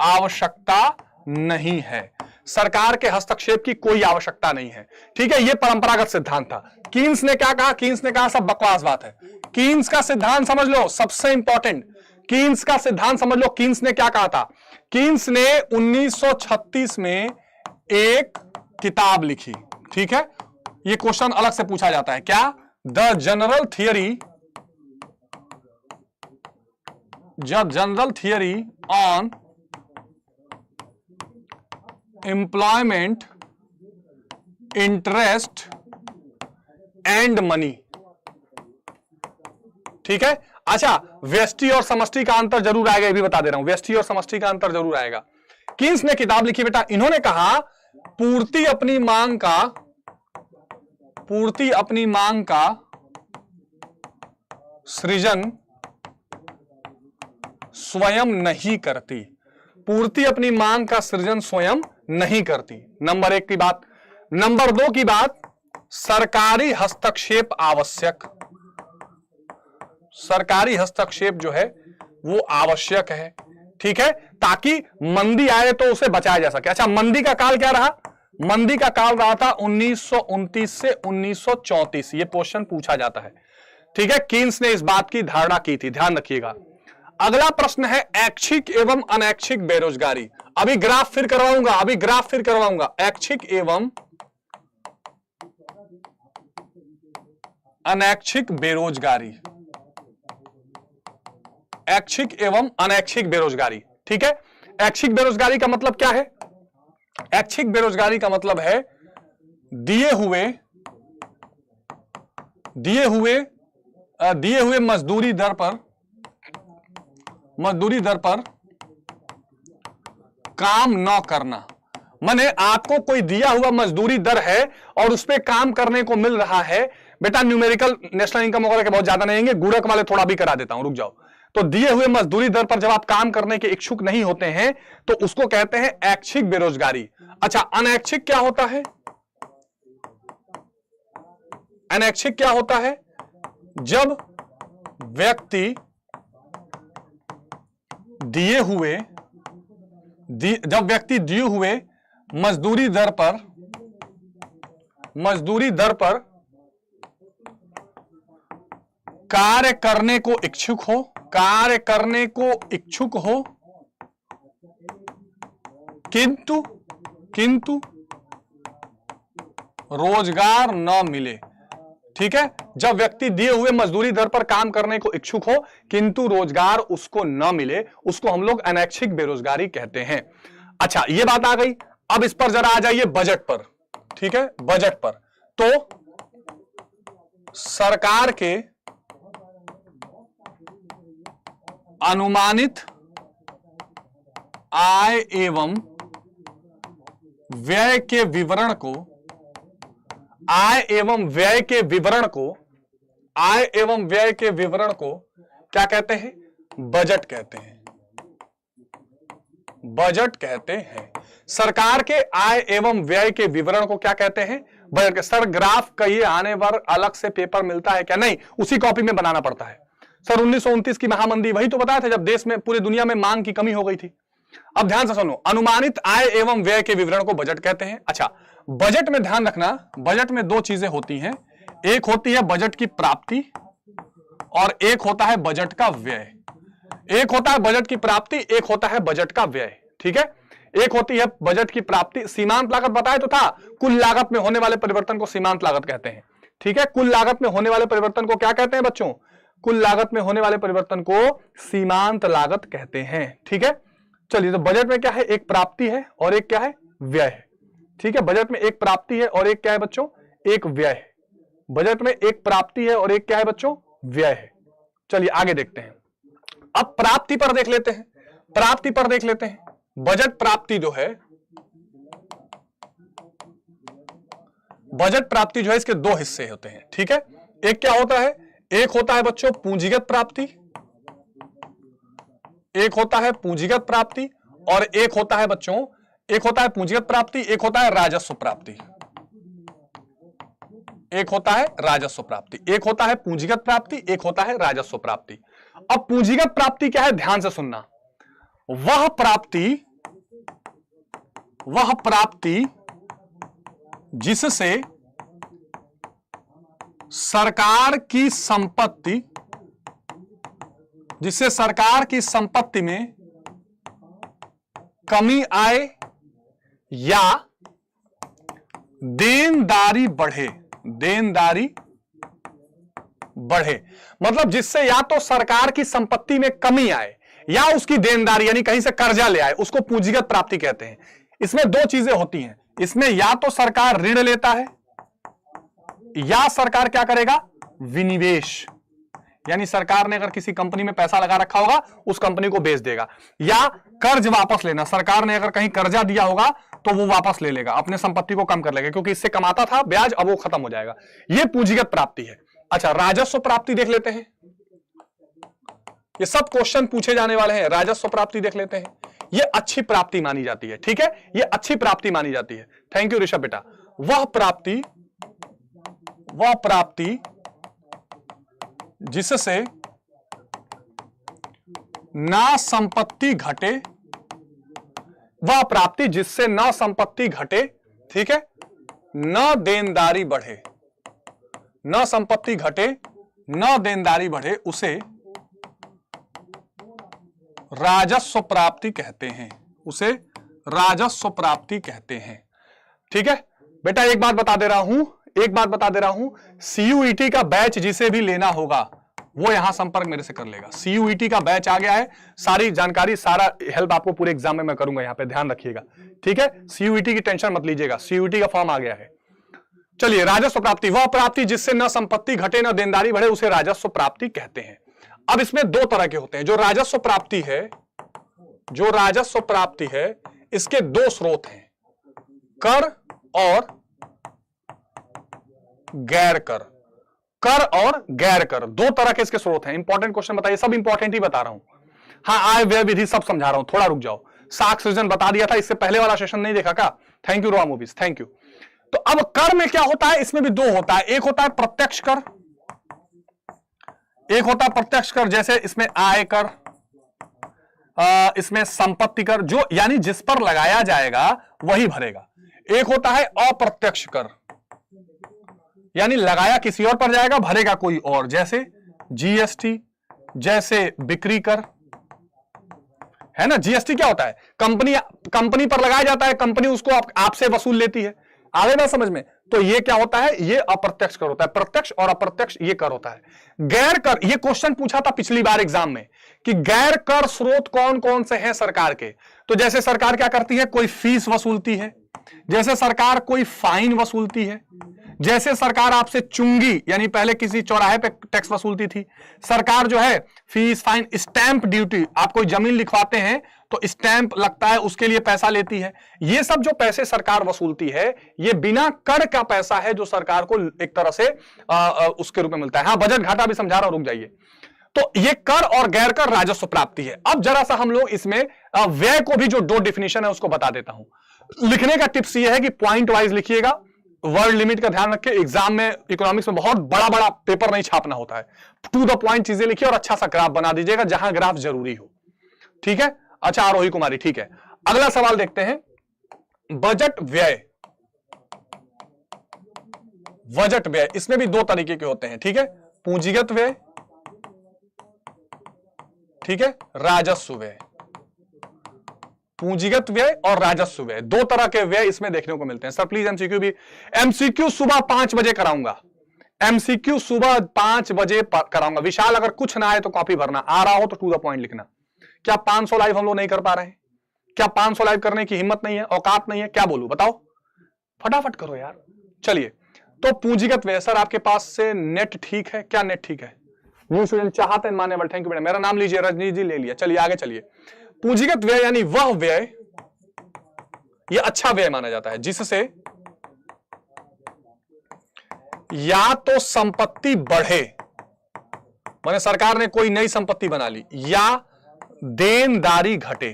आवश्यकता नहीं है, सरकार के हस्तक्षेप की कोई आवश्यकता नहीं है, ठीक है। यह परंपरागत सिद्धांत था। कीन्स ने क्या कहा? कीन्स ने कहा सब बकवास बात है। कीन्स का सिद्धांत समझ लो, सबसे इंपॉर्टेंट, कीन्स का सिद्धांत समझ लो। कीन्स ने क्या कहा था? कीन्स ने 1936 में एक किताब लिखी, ठीक है। यह क्वेश्चन अलग से पूछा जाता है, क्या? The general theory on employment, interest and money, ठीक है। अच्छा, व्यष्टि और समष्टि का अंतर जरूर आएगा, ये भी बता दे रहा हूं, व्यष्टि और समष्टि का अंतर जरूर आएगा। कीन्स ने किताब लिखी बेटा, इन्होंने कहा पूर्ति अपनी मांग का सृजन स्वयं नहीं करती, पूर्ति अपनी मांग का सृजन स्वयं नहीं करती, नंबर 1 की बात। नंबर 2 की बात, सरकारी हस्तक्षेप आवश्यक, सरकारी हस्तक्षेप जो है वो आवश्यक है, ठीक है, ताकि मंदी आए तो उसे बचाया जा सके। अच्छा, मंदी का काल क्या रहा? मंदी का काल रहा था 1929 से 1934, ये क्वेश्चन पूछा जाता है, ठीक है। कीन्स ने इस बात की धारणा की थी, ध्यान रखिएगा। अगला प्रश्न है ऐच्छिक एवं अनैच्छिक बेरोजगारी। अभी ग्राफ फिर करवाऊंगा, ऐच्छिक एवं अनैच्छिक बेरोजगारी, ऐच्छिक एवं अनैच्छिक बेरोजगारी। ठीक है, ऐच्छिक बेरोजगारी का मतलब क्या है? ऐच्छिक बेरोजगारी का मतलब है दिए हुए मजदूरी दर पर काम न करना। माने आपको कोई दिया हुआ मजदूरी दर है और उस पर काम करने को मिल रहा है। बेटा न्यूमेरिकल नेशनल इनकम वगैरह के बहुत ज्यादा नहीं होंगे, गुणक वाले थोड़ा भी करा देता हूं, रुक जाओ। तो दिए हुए मजदूरी दर पर जब आप काम करने के इच्छुक नहीं होते हैं तो उसको कहते हैं ऐच्छिक बेरोजगारी। अच्छा, अनैच्छिक क्या होता है? अनैच्छिक क्या होता है? जब व्यक्ति दिए हुए मजदूरी दर पर कार्य करने को इच्छुक हो किंतु रोजगार न मिले। ठीक है, जब व्यक्ति दिए हुए मजदूरी दर पर काम करने को इच्छुक हो किंतु रोजगार उसको न मिले, उसको हम लोग अनैच्छिक बेरोजगारी कहते हैं। अच्छा, ये बात आ गई। अब इस पर जरा आ जाइए बजट पर। ठीक है, बजट पर तो सरकार के अनुमानित आय एवं व्यय के विवरण को क्या कहते हैं? बजट कहते हैं। बजट कहते हैं। सरकार के आय एवं व्यय के विवरण को क्या कहते हैं? बजट। सर ग्राफ कहिए आने पर अलग से पेपर मिलता है क्या? नहीं, उसी कॉपी में बनाना पड़ता है। सर 1929 की महामंदी, वही तो बताया था जब देश में, पूरी दुनिया में मांग की कमी हो गई थी। अब ध्यान से सुनो, अनुमानित आय एवं व्यय के विवरण को बजट कहते हैं। अच्छा, बजट में ध्यान रखना, बजट में दो चीजें होती हैं, एक होती है बजट की प्राप्ति और एक होता है बजट का व्यय। एक होता है बजट की प्राप्ति, एक होता है बजट का व्यय। ठीक है, एक होती है बजट की प्राप्ति, सीमांत लागत बताया तो था, कुल लागत में होने वाले परिवर्तन को सीमांत लागत कहते हैं। ठीक है, कुल लागत में होने वाले परिवर्तन को क्या कहते हैं बच्चों? कुल लागत में होने वाले परिवर्तन को सीमांत लागत कहते हैं। ठीक है, चलिए, तो बजट में क्या है? एक प्राप्ति है और एक क्या है? व्यय है। ठीक है, बजट में एक प्राप्ति है और एक क्या है बच्चों? एक व्यय है। बजट में एक प्राप्ति है और एक क्या है बच्चों? व्यय है। चलिए आगे देखते हैं। अब प्राप्ति पर देख लेते हैं। बजट प्राप्ति जो है, इसके दो हिस्से होते हैं। ठीक है, एक क्या होता है? एक होता है बच्चों पूंजीगत प्राप्ति, और एक होता है बच्चों, एक होता है पूंजीगत प्राप्ति, एक होता है राजस्व प्राप्ति। एक होता है पूंजीगत प्राप्ति, एक होता है राजस्व प्राप्ति। अब पूंजीगत प्राप्ति क्या है? ध्यान से सुनना। वह प्राप्ति जिससे सरकार की संपत्ति में कमी आए या देनदारी बढ़े। मतलब जिससे या तो सरकार की संपत्ति में कमी आए या उसकी देनदारी यानी कहीं से कर्जा ले आए, उसको पूंजीगत प्राप्ति कहते हैं। इसमें दो चीजें होती हैं, इसमें या तो सरकार ऋण लेता है या सरकार क्या करेगा? विनिवेश, यानी सरकार ने अगर किसी कंपनी में पैसा लगा रखा होगा उस कंपनी को बेच देगा, या कर्ज वापस लेना, सरकार ने अगर कहीं कर्जा दिया होगा तो वो वापस ले लेगा, अपने संपत्ति को कम कर लेगा, क्योंकि इससे कमाता था ब्याज, अब वो खत्म हो जाएगा। ये पूंजीगत प्राप्ति है। अच्छा, राजस्व प्राप्ति देख लेते हैं। ये सब क्वेश्चन पूछे जाने वाले हैं। राजस्व प्राप्ति देख लेते हैं। ये अच्छी प्राप्ति मानी जाती है। ठीक है, ये अच्छी प्राप्ति मानी जाती है। थैंक यू ऋषभ बेटा। वह प्राप्ति जिससे ना संपत्ति घटे, वह प्राप्ति जिससे न संपत्ति घटे, ठीक है, न देनदारी बढ़े, न संपत्ति घटे न देनदारी बढ़े, उसे राजस्व प्राप्ति कहते हैं। उसे राजस्व प्राप्ति कहते हैं। ठीक है बेटा, एक बात बता दे रहा हूं, एक बात बता दे रहा हूं, CUET का बैच जिसे भी लेना होगा वो यहां संपर्क मेरे से कर लेगा। CUET का बैच आ गया है, सारी जानकारी, सारा हेल्प आपको पूरे एग्जाम में मैं करूंगा, यहां पे ध्यान रखिएगा, ठीक है। CUET की टेंशन मत लीजिएगा, CUET का फॉर्म आ गया है। चलिए, राजस्व प्राप्ति, वह प्राप्ति जिससे न संपत्ति घटे न देनदारी बढ़े उसे राजस्व प्राप्ति कहते हैं। अब इसमें दो तरह के होते हैं। जो राजस्व प्राप्ति है, इसके दो स्रोत हैं, कर और गैर कर। कर और गैर कर, दो तरह के इसके स्रोत हैं। इंपॉर्टेंट क्वेश्चन बताइए, सब इंपॉर्टेंट ही बता रहा हूं। हाँ, आय व्यय विधि सब समझा रहा हूं, थोड़ा रुक जाओ। साख सृजन बता दिया था, इससे पहले वाला सेशन नहीं देखा क्या? थैंक यू रोआ मूवीज, थैंक यू। तो अब कर में क्या होता है, इसमें भी दो होता है। एक होता है प्रत्यक्ष कर, एक होता है प्रत्यक्ष कर, जैसे इसमें आय कर, इसमें संपत्ति कर, जो यानी जिस पर लगाया जाएगा वही भरेगा। एक होता है अप्रत्यक्ष कर, यानी लगाया किसी और पर जाएगा, भरेगा कोई और, जैसे GST, जैसे बिक्री कर, है ना। GST क्या होता है, कंपनी पर लगाया जाता है, कंपनी उसको आपसे वसूल लेती है। आ गई ना समझ में? तो ये क्या होता है, ये अप्रत्यक्ष कर होता है। प्रत्यक्ष और अप्रत्यक्ष ये कर होता है। गैर कर, ये क्वेश्चन पूछा था पिछली बार एग्जाम में कि गैर कर स्रोत कौन कौन से हैं सरकार के। तो जैसे सरकार क्या करती है, कोई फीस वसूलती है, जैसे सरकार कोई फाइन वसूलती है, जैसे सरकार आपसे चुंगी यानी पहले किसी चौराहे पे टैक्स वसूलती थी, सरकार जो है फीस, फाइन, स्टैंप ड्यूटी, आप कोई जमीन लिखवाते हैं तो स्टैंप लगता है, उसके लिए पैसा लेती है। ये सब जो पैसे सरकार वसूलती है, ये बिना कर का पैसा है जो सरकार को एक तरह से उसके रूप में मिलता है। हाँ, बजट घाटा भी समझा रहा हूं, रुक जाइए। तो ये कर और गैर कर राजस्व प्राप्ति है। अब जरा सा हम लोग इसमें व्यय को भी जो दो डिफिनेशन है उसको बता देता हूं। लिखने का टिप्स ये है कि पॉइंट वाइज लिखिएगा, वर्ड लिमिट का ध्यान रखिए। एग्जाम में इकोनॉमिक्स में बहुत बड़ा बड़ा पेपर नहीं छापना होता है, टू द पॉइंट चीजें लिखिए और अच्छा सा ग्राफ बना दीजिएगा जहां ग्राफ जरूरी हो, ठीक है। अच्छा, आरोही कुमारी, ठीक है। अगला सवाल देखते हैं, बजट व्यय। बजट व्यय, इसमें भी दो तरीके के होते हैं, ठीक है। पूंजीगत व्यय, ठीक है, राजस्व व्यय। पूंजीगत व्यय और राजस्व व्यय, दो तरह के व्यय इसमें देखने को मिलते हैं। सर प्लीज MCQ भी, MCQ सुबह 5 बजे कराऊंगा, MCQ सुबह 5 बजे कराऊंगा। विशाल, अगर कुछ ना आए तो कॉपी भरना, आ रहा हो तो टू द पॉइंट लिखना। क्या 500 लाइव हम लोग नहीं कर पा रहे हैं? क्या 500 लाइव करने की हिम्मत नहीं है, औकात नहीं है? क्या बोलूं, बताओ, फटाफट करो यार। चलिए, तो पूंजीगत व्यय, सर आपके पास से नेट ठीक है क्या? नेट ठीक है, न्यू स्टूडेंट चाहते हैं मान्यवर, थैंक यू बेटा। मेरा नाम लीजिए, रजनीश जी ले लिया। चलिए आगे चलिए। पूंजीगत व्यय यानी वह व्यय, यह अच्छा व्यय माना जाता है जिससे या तो संपत्ति बढ़े, माने सरकार ने कोई नई संपत्ति बना ली, या देनदारी घटे।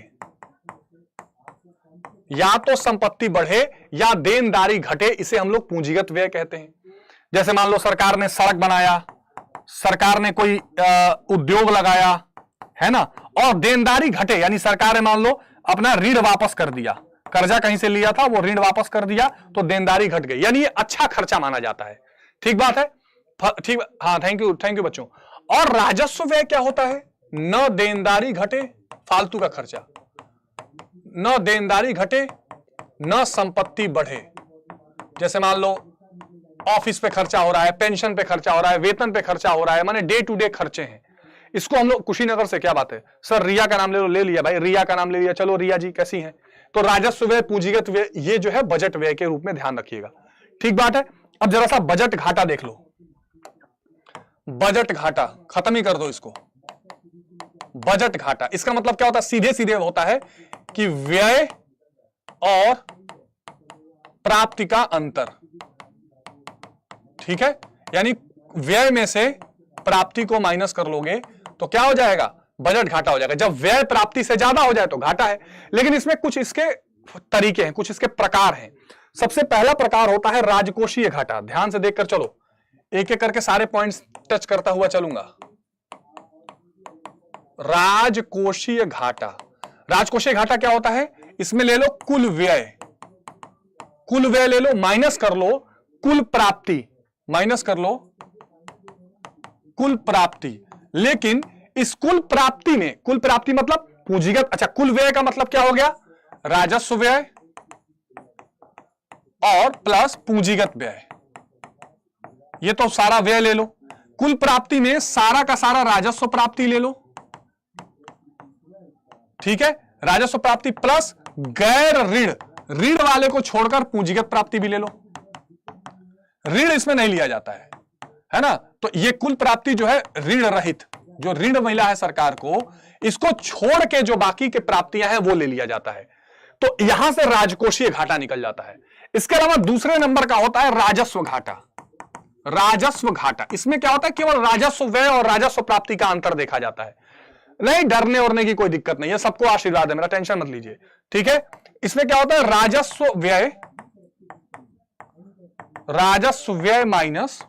या तो संपत्ति बढ़े या देनदारी घटे, इसे हम लोग पूंजीगत व्यय कहते हैं। जैसे मान लो सरकार ने सड़क बनाया, सरकार ने कोई उद्योग लगाया, है ना, और देनदारी घटे यानी सरकार ने मान लो अपना ऋण वापस कर दिया, कर्जा कहीं से लिया था वो ऋण वापस कर दिया तो देनदारी घट गई, यानी ये अच्छा खर्चा माना जाता है। ठीक बात है, ठीक, हाँ, थैंक यू बच्चों। और राजस्व व्यय क्या होता है? न देनदारी घटे, फालतू का खर्चा, न देनदारी घटे न संपत्ति बढ़े। जैसे मान लो ऑफिस पे खर्चा हो रहा है, पेंशन पे खर्चा हो रहा है, वेतन पे खर्चा हो रहा है, माने डे टू डे खर्चे हैं। इसको हम लोग, कुशीनगर से क्या बात है सर, रिया का नाम ले लो, ले लिया भाई, रिया का नाम ले लिया, चलो रिया जी कैसी हैं। तो राजस्व व्यय, पूंजीगत व्यय, ये जो है बजट व्यय के रूप में ध्यान रखिएगा, ठीक बात है। अब जरा सा बजट घाटा देख लो। बजट घाटा खत्म ही कर दो इसको। बजट घाटा, इसका मतलब क्या होता है? सीधे सीधे होता है कि व्यय और प्राप्ति का अंतर, ठीक है। यानी व्यय में से प्राप्ति को माइनस कर लोगे तो क्या हो जाएगा? बजट घाटा हो जाएगा। जब व्यय प्राप्ति से ज्यादा हो जाए तो घाटा है। लेकिन इसमें कुछ इसके तरीके हैं, कुछ इसके प्रकार हैं। सबसे पहला प्रकार होता है राजकोषीय घाटा। ध्यान से देखकर चलो, एक एक करके सारे पॉइंट्स टच करता हुआ चलूंगा। राजकोषीय घाटा, राजकोषीय घाटा क्या होता है? इसमें ले लो कुल व्यय, कुल व्यय ले लो, माइनस कर लो कुल प्राप्ति, माइनस कर लो कुल प्राप्ति। लेकिन इस कुल प्राप्ति में, कुल प्राप्ति मतलब पूंजीगत, अच्छा कुल व्यय का मतलब क्या हो गया? राजस्व व्यय और प्लस पूंजीगत व्यय, ये तो सारा व्यय ले लो। कुल प्राप्ति में सारा का सारा राजस्व प्राप्ति ले लो, ठीक है, राजस्व प्राप्ति प्लस गैर ऋण, ऋण वाले को छोड़कर पूंजीगत प्राप्ति भी ले लो। ऋण इसमें नहीं लिया जाता है ना। तो ये कुल प्राप्ति जो है ऋण रहित, जो ऋण मिला है सरकार को, इसको छोड़ के जो बाकी के प्राप्तियां हैं वो ले लिया जाता है। तो यहां से राजकोषीय घाटा निकल जाता है। इसके अलावा दूसरे नंबर का होता है राजस्व घाटा। राजस्व घाटा, इसमें क्या होता है, केवल राजस्व व्यय और राजस्व प्राप्ति का अंतर देखा जाता है। नहीं, डरने उड़ने की कोई दिक्कत नहीं है, सबको आशीर्वाद है मेरा, टेंशन मत लीजिए, ठीक है। इसमें क्या होता है, राजस्व व्यय माइनस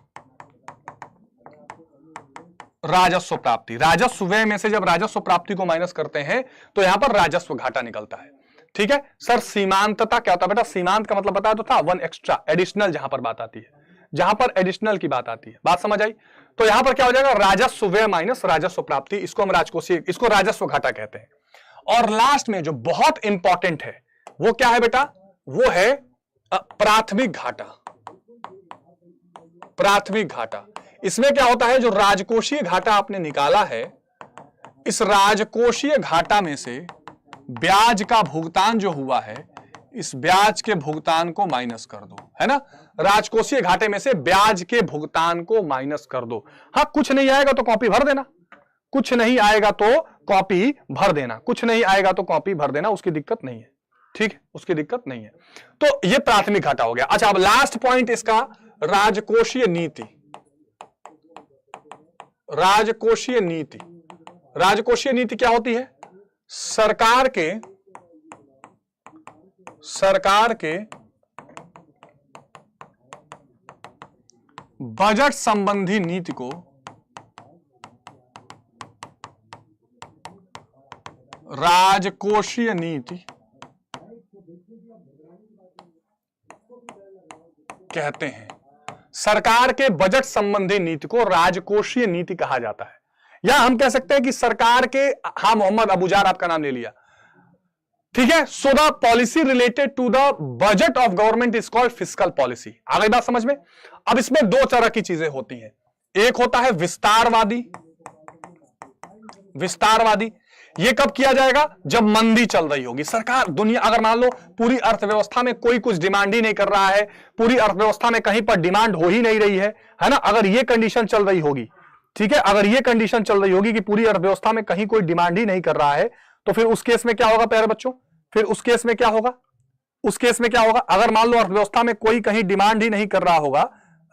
राजस्व प्राप्ति। राजस्व व्यय में से जब राजस्व प्राप्ति को माइनस करते हैं तो यहां पर राजस्व घाटा निकलता है, ठीक है। सर सीमांतता क्या होता है बेटा? सीमांत का मतलब बताया तो था, वन एक्स्ट्रा, एडिशनल जहां पर बात आती है, जहां पर एडिशनल की बात आती है, बात समझ आई? तो यहां पर क्या हो जाएगा, राजस्व व्यय माइनस राजस्व प्राप्ति, इसको हम राजकोषीय, इसको राजस्व घाटा कहते हैं। और लास्ट में जो बहुत इंपॉर्टेंट है वो क्या है बेटा? वो है प्राथमिक घाटा। प्राथमिक घाटा, इसमें क्या होता है, जो राजकोषीय घाटा आपने निकाला है, इस राजकोषीय घाटा में से ब्याज का भुगतान जो हुआ है, इस ब्याज के भुगतान को माइनस कर दो, है ना। राजकोषीय घाटे में से ब्याज के भुगतान को माइनस कर दो। हाँ, कुछ नहीं आएगा तो कॉपी भर देना, कुछ नहीं आएगा तो कॉपी भर देना, कुछ नहीं आएगा तो कॉपी भर देना, उसकी दिक्कत नहीं है, ठीक है, उसकी दिक्कत नहीं है। तो ये प्राथमिक घाटा हो गया। अच्छा, अब लास्ट पॉइंट इसका राजकोषीय नीति। राजकोषीय नीति, राजकोषीय नीति क्या होती है? सरकार के बजट संबंधी नीति को राजकोषीय नीति कहते हैं। सरकार के बजट संबंधी नीति को राजकोषीय नीति कहा जाता है। या हम कह सकते हैं कि सरकार के, हाँ मोहम्मद अबूजार आपका नाम ले लिया, ठीक है। So the policy related to the budget of government is called fiscal policy. आ गई बात समझ में? अब इसमें दो तरह की चीजें होती हैं, एक होता है विस्तारवादी। विस्तारवादी ये कब किया जाएगा? जब मंदी चल रही होगी। सरकार, दुनिया, अगर मान लो पूरी अर्थव्यवस्था में कोई कुछ डिमांड ही नहीं कर रहा है, पूरी अर्थव्यवस्था में कहीं पर डिमांड हो ही नहीं रही है ना, अगर ये कंडीशन चल रही होगी, ठीक है, अगर ये कंडीशन चल रही होगी कि पूरी अर्थव्यवस्था में कहीं कोई डिमांड ही नहीं कर रहा है, तो फिर उस केस में क्या होगा प्यारे बच्चों? फिर उस केस में क्या होगा? उस केस में क्या होगा? अगर मान लो अर्थव्यवस्था में कोई कहीं डिमांड ही नहीं कर रहा होगा,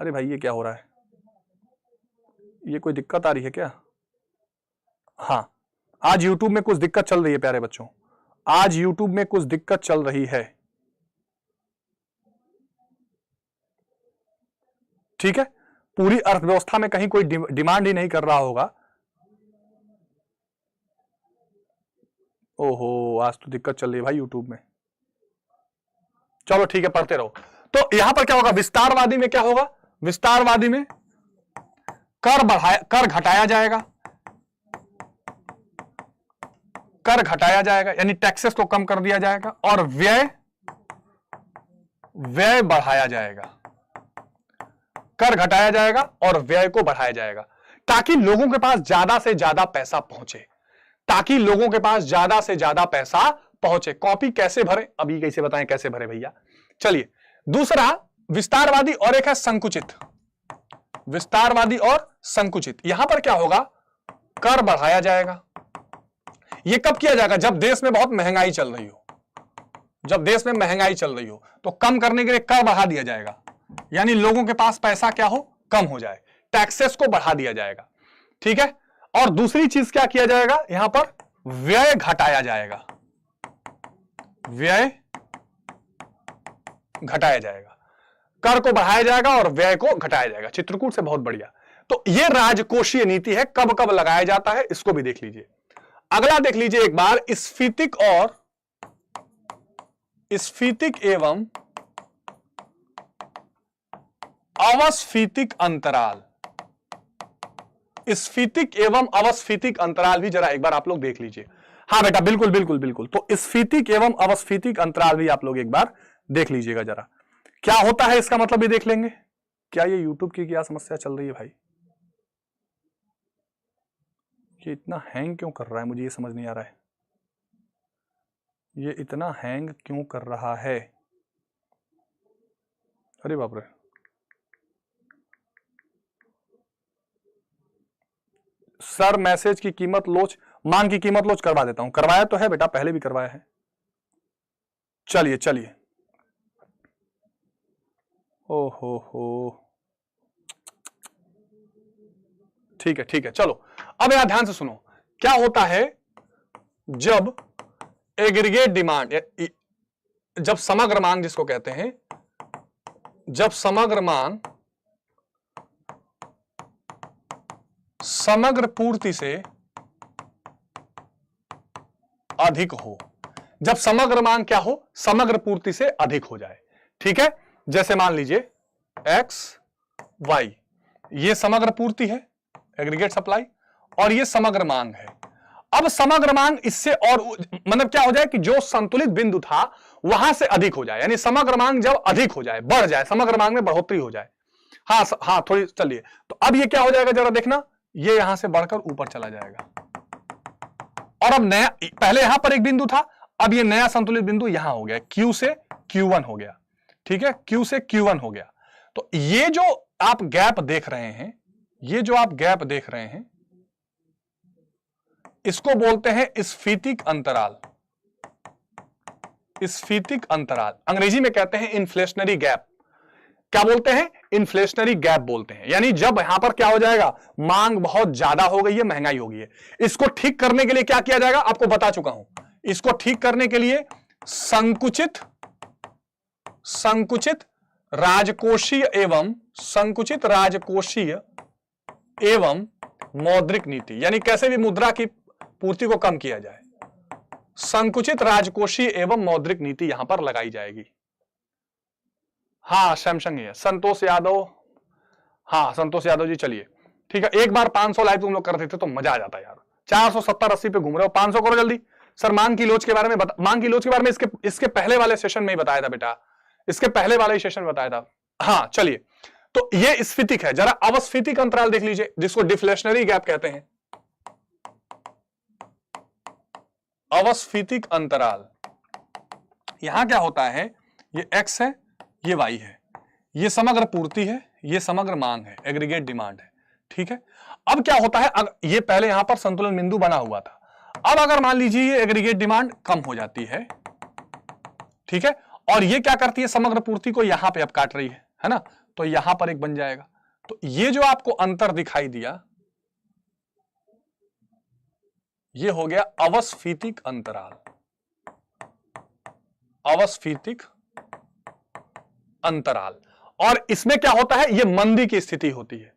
अरे भाई ये क्या हो रहा है, ये कोई दिक्कत आ रही है क्या? हाँ, आज YouTube में कुछ दिक्कत चल रही है प्यारे बच्चों, आज YouTube में कुछ दिक्कत चल रही है, ठीक है। पूरी अर्थव्यवस्था में कहीं कोई डिमांड ही नहीं कर रहा होगा। ओहो, आज तो दिक्कत चल रही है भाई YouTube में। चलो ठीक है, पढ़ते रहो। तो यहां पर क्या होगा? विस्तारवादी में क्या होगा? विस्तारवादी में कर घटाया जाएगा, कर घटाया जाएगा, यानी टैक्सेस को कम कर दिया जाएगा, और व्यय बढ़ाया जाएगा। कर घटाया जाएगा और व्यय को बढ़ाया जाएगा, ताकि लोगों के पास ज्यादा से ज्यादा पैसा पहुंचे, ताकि लोगों के पास ज्यादा से ज्यादा पैसा पहुंचे। कॉपी कैसे भरे, अभी कैसे बताएं कैसे भरे भैया? चलिए, दूसरा विस्तारवादी और एक है संकुचित। विस्तारवादी और संकुचित, यहां पर क्या होगा? कर बढ़ाया जाएगा। यह कब किया जाएगा? जब देश में बहुत महंगाई चल रही हो, जब देश में महंगाई चल रही हो तो कम करने के लिए कर बढ़ा दिया जाएगा, यानी लोगों के पास पैसा क्या हो? कम हो जाए, टैक्सेस को बढ़ा दिया जाएगा, ठीक है। और दूसरी चीज क्या किया जाएगा? यहां पर व्यय घटाया जाएगा, व्यय घटाया जाएगा, कर को बढ़ाया जाएगा और व्यय को घटाया जाएगा। चित्रकूट से बहुत बढ़िया। तो यह राजकोषीय नीति है, कब कब लगाया जाता है इसको भी देख लीजिए। अगला देख लीजिए एक बार, स्फीतिक एवं अवस्फीतिक अंतराल। स्फीतिक एवं अवस्फीतिक अंतराल भी जरा एक बार आप लोग देख लीजिए। हाँ बेटा, बिल्कुल बिल्कुल बिल्कुल। तो स्फीतिक एवं अवस्फीतिक अंतराल भी आप लोग एक बार देख लीजिएगा जरा, क्या होता है इसका मतलब भी देख लेंगे। क्या ये YouTube की क्या समस्या चल रही है भाई? ये इतना हैंग क्यों कर रहा है, मुझे ये समझ नहीं आ रहा है। ये इतना हैंग क्यों कर रहा है? अरे बाप रे। सर मैसेज की कीमत लोच, मांग की कीमत लोच करवा देता हूं। करवाया तो है बेटा, पहले भी करवाया है। चलिए चलिए। हो ठीक है ठीक है, चलो अब यहां ध्यान से सुनो। क्या होता है जब एग्रीगेट डिमांड, जब समग्र मांग जिसको कहते हैं, जब समग्र मांग समग्र पूर्ति से अधिक हो, जब समग्र मांग क्या हो, समग्र पूर्ति से अधिक हो जाए। ठीक है, जैसे मान लीजिए x y, ये समग्र पूर्ति है, एग्रीगेट सप्लाई, और ये समग्र मांग है। अब समग्र मांग इससे और मतलब क्या हो जाए कि जो संतुलित बिंदु था वहां से अधिक हो जाए, यानी समग्र मांग जब अधिक हो जाए, बढ़ जाए, समग्र मांग में बढ़ोतरी हो जाए। हाँ थोड़ी चलिए, तो अब ये क्या हो जाएगा जरा देखना, ये यहां से बढ़कर ऊपर चला जाएगा, और अब नया, पहले यहां पर एक बिंदु था, अब ये नया संतुलित बिंदु यहां हो गया, Q से Q1 हो गया। ठीक है, Q से Q1 हो गया। तो ये जो आप गैप देख रहे हैं, ये जो आप गैप देख रहे हैं, इसको बोलते हैं स्फीतिक अंतराल। स्फीतिक अंतराल अंग्रेजी में कहते हैं इन्फ्लेशनरी गैप। क्या बोलते हैं? इन्फ्लेशनरी गैप बोलते हैं। यानी जब यहां पर क्या हो जाएगा, मांग बहुत ज्यादा हो गई है, महंगाई हो गई है, इसको ठीक करने के लिए क्या किया जाएगा, आपको बता चुका हूं। इसको ठीक करने के लिए संकुचित राजकोषीय एवं मौद्रिक नीति, यानी कैसे भी मुद्रा की पूर्ति को कम किया जाए, संकुचित राजकोषीय एवं मौद्रिक नीति यहां पर लगाई जाएगी। हाँ सैमसंग ही है, संतोष यादव। हाँ संतोष यादव जी, चलिए ठीक है। एक बार 500 लाइव तुम लोग करते थे तो मजा आ जाता यार। 470-80 पे घूम रहे हो, 500 करो जल्दी। सर मांग की लोच के बारे में मांग की लोच के बारे में इसके पहले वाले सेशन में ही बताया था बेटा, इसके पहले वाले सेशन में बताया था। हाँ चलिए, तो ये स्फीतिक है। जरा अवस्थितिक अंतराल देख लीजिए, जिसको डिफ्लेशनरी गैप कहते हैं। अवस्थितिक अंतराल, यहां क्या होता है, ये x है, ये y है, ये समग्र पूर्ति है, ये समग्र मांग है, एग्रीगेट डिमांड है। ठीक है, अब क्या होता है, ये पहले यहां पर संतुलन बिंदु बना हुआ था। अब अगर मान लीजिए ये एग्रीगेट डिमांड कम हो जाती है, ठीक है, और ये क्या करती है, समग्र पूर्ति को यहां पे अब काट रही है ना, तो यहां पर एक बन जाएगा। तो ये जो आपको अंतर दिखाई दिया, ये हो गया अवस्थितिक अंतराल। अवस्थितिक अंतराल, और इसमें क्या होता है, ये मंदी की स्थिति होती है।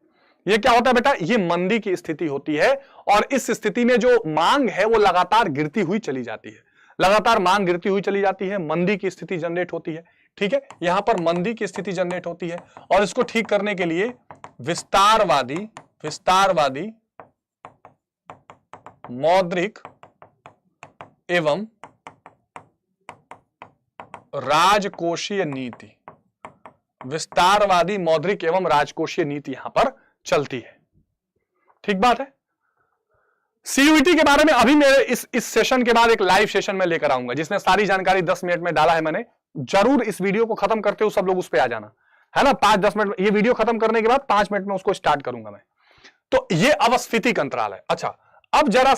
ये क्या होता है बेटा, ये मंदी की स्थिति होती है, और इस स्थिति में जो मांग है वो लगातार गिरती हुई चली जाती है, लगातार मांग गिरती हुई चली जाती है, मंदी की स्थिति जनरेट होती है। ठीक है, यहां पर मंदी की स्थिति जनरेट होती है, और इसको ठीक करने के लिए विस्तारवादी मौद्रिक एवं राजकोषीय नीति, विस्तारवादी मौद्रिक एवं राजकोषीय नीति यहां पर चलती है। ठीक बात है। सीयूईटी के बारे में अभी मेरे इस सेशन के बाद एक लाइव सेशन में लेकर आऊंगा, जिसमें सारी जानकारी 10 मिनट में डाला है मैंने। जरूर इस वीडियो को खत्म करते हो सब लोग उस पर आ जाना, है ना। 5-10 मिनट, ये वीडियो खत्म करने के बाद 5 मिनट में उसको स्टार्ट करूंगा मैं। तो ये अवस्थितिक अंतराल है। अच्छा, अब जरा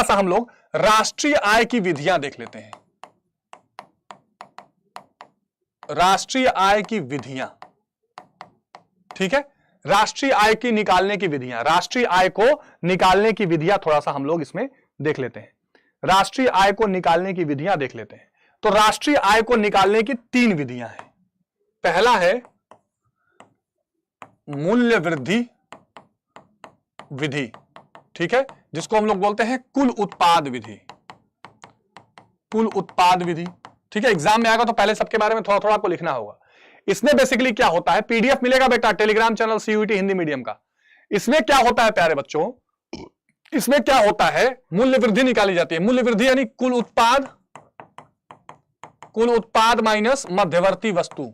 सा हम लोग राष्ट्रीय आय की विधियां देख लेते हैं। राष्ट्रीय आय की विधियां, ठीक है, राष्ट्रीय आय की निकालने की विधियां, राष्ट्रीय आय को निकालने की विधियां थोड़ा सा हम लोग इसमें देख लेते हैं। राष्ट्रीय आय को निकालने की विधियां देख लेते हैं। तो राष्ट्रीय आय को निकालने की 3 विधियां हैं। पहला है मूल्य वृद्धि विधि, ठीक है, जिसको हम लोग बोलते हैं कुल उत्पाद विधि। कुल उत्पाद विधि, ठीक है, एग्जाम में आएगा तो पहले सबके बारे में थोड़ा थोड़ा आपको लिखना होगा। इसमें बेसिकली क्या होता है, पीडीएफ मिलेगा बेटा Telegram channel CUET Hindi medium का। इसमें क्या होता है प्यारे बच्चों, इसमें क्या होता है, मूल्य वृद्धि निकाली जाती है। मूल्य वृद्धि यानी कुल उत्पाद माइनस मध्यवर्ती वस्तु,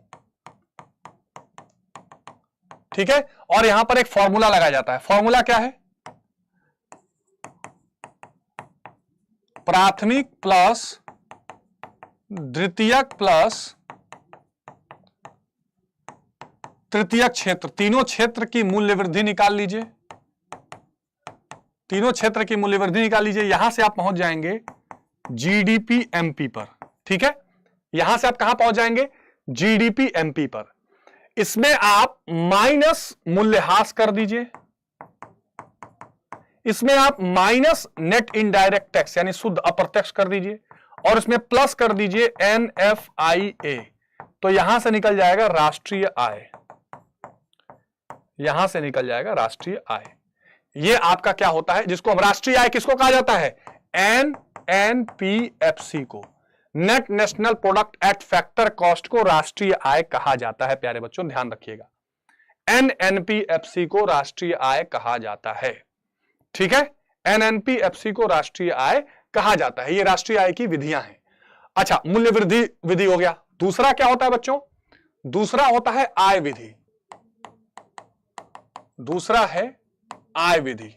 ठीक है, और यहां पर एक फॉर्मूला लगाया जाता है। फॉर्मूला क्या है? प्राथमिक प्लस द्वितीयक प्लस तृतीयक क्षेत्र, तीनों क्षेत्र की मूल्य वृद्धि निकाल लीजिए। तीनों क्षेत्र की मूल्य वृद्धि निकाल लीजिए। यहां से आप पहुंच जाएंगे जीडीपी एमपी पर। ठीक है, यहां से आप कहां पहुंच जाएंगे? जीडीपी एमपी पर। इसमें आप माइनस मूल्यह्रास कर दीजिए, इसमें आप माइनस नेट इनडायरेक्ट टैक्स यानी शुद्ध अप्रत्यक्ष कर दीजिए, और इसमें प्लस कर दीजिए NFIA। तो यहां से निकल जाएगा राष्ट्रीय आय, यहां से निकल जाएगा राष्ट्रीय आय। ये आपका क्या होता है, जिसको हम राष्ट्रीय आय किसको कहा जाता है? NNPFC को, net national product at factor cost को राष्ट्रीय आय कहा जाता है। प्यारे बच्चों ध्यान रखिएगा, NNPFC को राष्ट्रीय आय कहा जाता है। ठीक है, NNPFC को राष्ट्रीय आय कहा जाता है। ये राष्ट्रीय आय की विधियां हैं। अच्छा, मूल्य वृद्धि विधि हो गया। दूसरा क्या होता है बच्चों? दूसरा होता है आय विधि। दूसरा है आय विधि।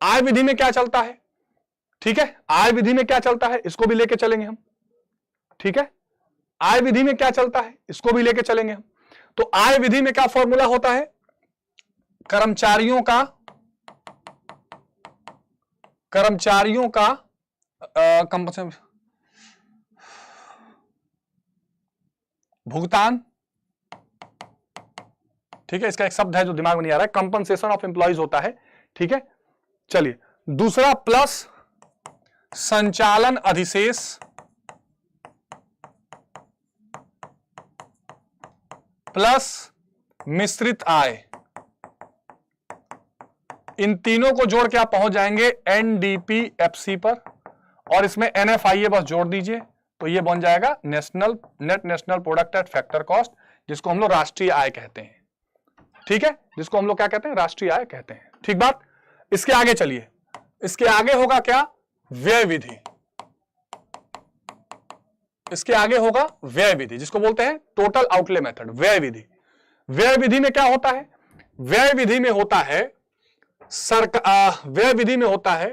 आय विधि में क्या चलता है? ठीक है, आय विधि में क्या चलता है, इसको भी लेके चलेंगे हम। ठीक है, आय विधि में क्या चलता है, इसको भी लेके चलेंगे हम। तो आय विधि में क्या फॉर्मूला होता है? कर्मचारियों का भुगतान। ठीक है, इसका एक शब्द है जो दिमाग में नहीं आ रहा है, कंपनसेशन ऑफ एम्प्लॉइज होता है। ठीक है, चलिए दूसरा प्लस संचालन अधिशेष प्लस मिश्रित आय। इन तीनों को जोड़ के आप पहुंच जाएंगे NDPFC पर, और इसमें NFIA बस जोड़ दीजिए, तो ये बन जाएगा net national product at factor cost, जिसको हम लोग राष्ट्रीय आय कहते हैं। ठीक है, जिसको हम लोग क्या कहते हैं? राष्ट्रीय आय कहते हैं। ठीक बात। इसके आगे चलिए, इसके आगे होगा क्या? व्यय विधि। इसके आगे होगा व्यय विधि, जिसको बोलते हैं टोटल आउटले मेथड, व्यय विधि। व्यय विधि में क्या होता है? व्यय विधि में होता है व्यय विधि में होता है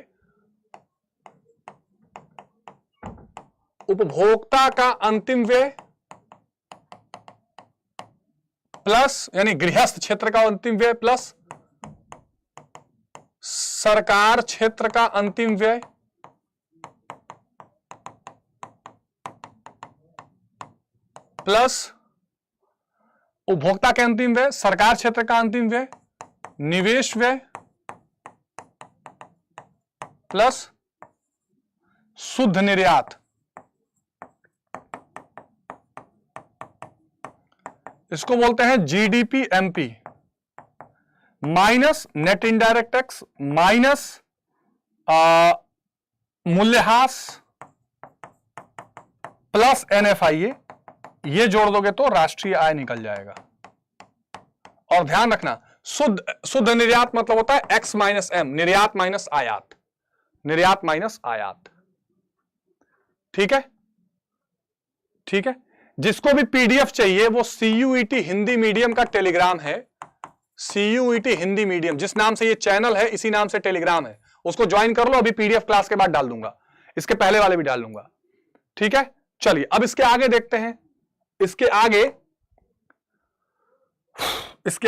उपभोक्ता का अंतिम व्यय प्लस यानी गृहस्थ क्षेत्र का अंतिम व्यय प्लस सरकार क्षेत्र का अंतिम व्यय प्लस उपभोक्ता के अंतिम व्यय, सरकार क्षेत्र का अंतिम व्यय, निवेश व्यय प्लस शुद्ध निर्यात। इसको बोलते हैं GDP MP minus net indirect tax minus मूल्यह्रास प्लस NFIA। ये जोड़ दोगे तो राष्ट्रीय आय निकल जाएगा। और ध्यान रखना, शुद्ध निर्यात मतलब होता है X माइनस M, निर्यात माइनस आयात, निर्यात माइनस आयात। ठीक है, ठीक है। जिसको भी PDF चाहिए वो CUET हिंदी मीडियम का टेलीग्राम है, CUET हिंदी मीडियम, जिस नाम से ये चैनल है इसी नाम से टेलीग्राम है, उसको ज्वाइन कर लो। अभी PDF क्लास के बाद डाल दूंगा, इसके पहले वाले भी डाल दूंगा। ठीक है, चलिए अब इसके आगे देखते हैं। इसके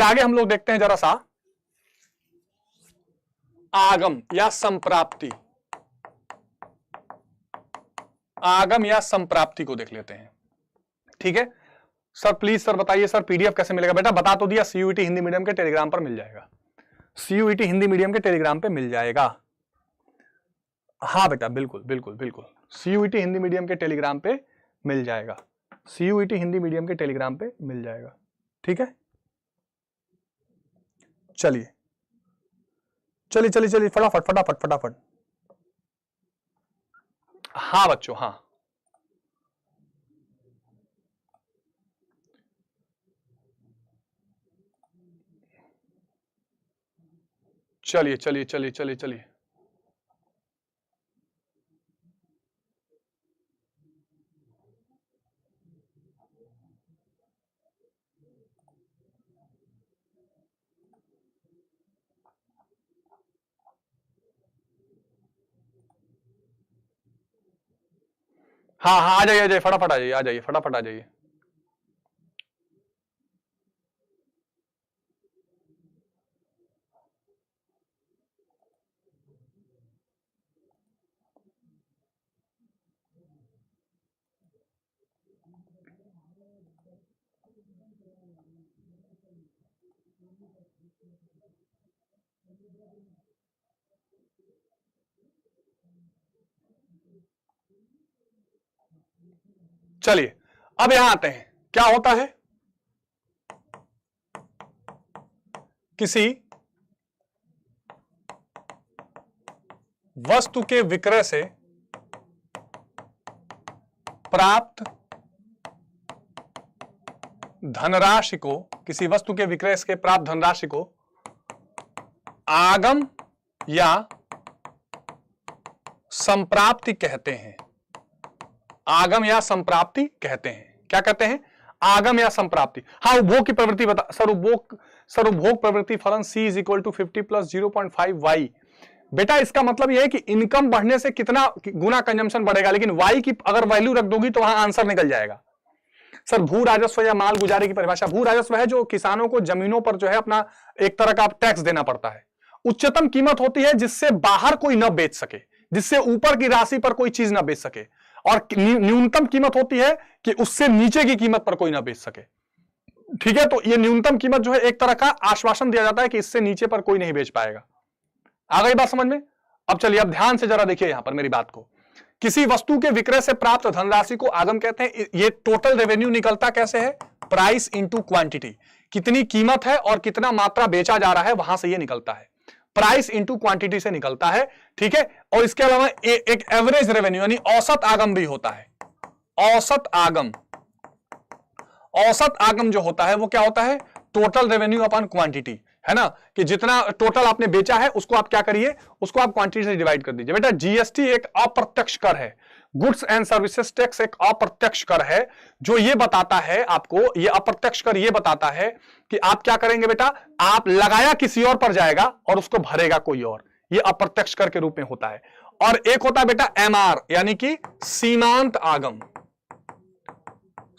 आगे हम लोग देखते हैं जरा सा आगम या संप्राप्ति। आगम या संप्राप्ति को देख लेते हैं। ठीक है सर, प्लीज सर बताइए सर PDF कैसे मिलेगा? बेटा बता तो दिया, CUET हिंदी मीडियम के टेलीग्राम पर मिल जाएगा, CUET हिंदी मीडियम के टेलीग्राम पे मिल जाएगा। हाँ बेटा बिल्कुल बिल्कुल बिल्कुल, CUET हिंदी मीडियम के टेलीग्राम पे मिल जाएगा, CUET हिंदी मीडियम के टेलीग्राम पे मिल जाएगा। ठीक है, चलिए चलिए चलिए चलिए फटाफट फटाफट फटाफट। हाँ बच्चों, हाँ चलिए चलिए चलिए चलिए चलिए। हाँ हाँ, आ जाइए, आ जाइए, फटाफट आ जाइए, आ जाइए, फटाफट आ जाइए। चलिए अब यहां आते हैं, क्या होता है, किसी वस्तु के विक्रय से प्राप्त धनराशि को, किसी वस्तु के विक्रय से प्राप्त धनराशि को आगम या संप्राप्ति कहते हैं। आगम या संप्राप्ति कहते हैं। क्या कहते हैं? आगम या संप्राप्ति। हाँ, उपभोग की प्रवृत्ति बता, सर उपभोग प्रवृत्ति फलन C is equal to 50 plus 0.5 Y। बेटा इसका मतलब यह है कि इनकम बढ़ने से कितना गुना कंजम्पशन बढ़ेगा, लेकिन Y की अगर वैल्यू रख दोगी तो वहां आंसर निकल जाएगा। सर भू राजस्व या माल गुजारे की परिभाषा, भू राजस्व है जो किसानों को जमीनों पर जो है अपना एक तरह का टैक्स देना पड़ता है। उच्चतम कीमत होती है जिससे बाहर कोई न बेच सके, जिससे ऊपर की राशि पर कोई चीज ना बेच सके, और न्यूनतम कीमत होती है कि उससे नीचे की कीमत पर कोई ना बेच सके। ठीक है, तो ये न्यूनतम कीमत जो है एक तरह का आश्वासन दिया जाता है कि इससे नीचे पर कोई नहीं बेच पाएगा। आ गई बात समझ में? अब चलिए, अब ध्यान से जरा देखिए यहां पर मेरी बात को। किसी वस्तु के विक्रय से प्राप्त धनराशि को आगम कहते हैं। ये टोटल रेवेन्यू निकलता कैसे है? प्राइस इंटू क्वांटिटी, कितनी कीमत है और कितना मात्रा बेचा जा रहा है वहां से ये निकलता है। प्राइस इंटू क्वांटिटी से निकलता है। ठीक है, और इसके अलावा एक एवरेज रेवेन्यू यानी औसत आगम भी होता है। औसत आगम, औसत आगम जो होता है वो क्या होता है? टोटल रेवेन्यू अपॉन क्वांटिटी, है ना, कि जितना टोटल आपने बेचा है उसको आप क्या करिए, उसको आप क्वांटिटी से डिवाइड कर दीजिए। बेटा जीएसटी एक अप्रत्यक्ष कर है, गुड्स एंड सर्विसेज टैक्स एक अप्रत्यक्ष कर है, जो ये बताता है आपको, ये अप्रत्यक्ष कर ये बताता है कि आप क्या करेंगे बेटा, आप लगाया किसी और पर जाएगा और उसको भरेगा कोई और। ये अप्रत्यक्ष कर के रूप में होता है। और एक होता है बेटा एमआर यानी कि सीमांत आगम।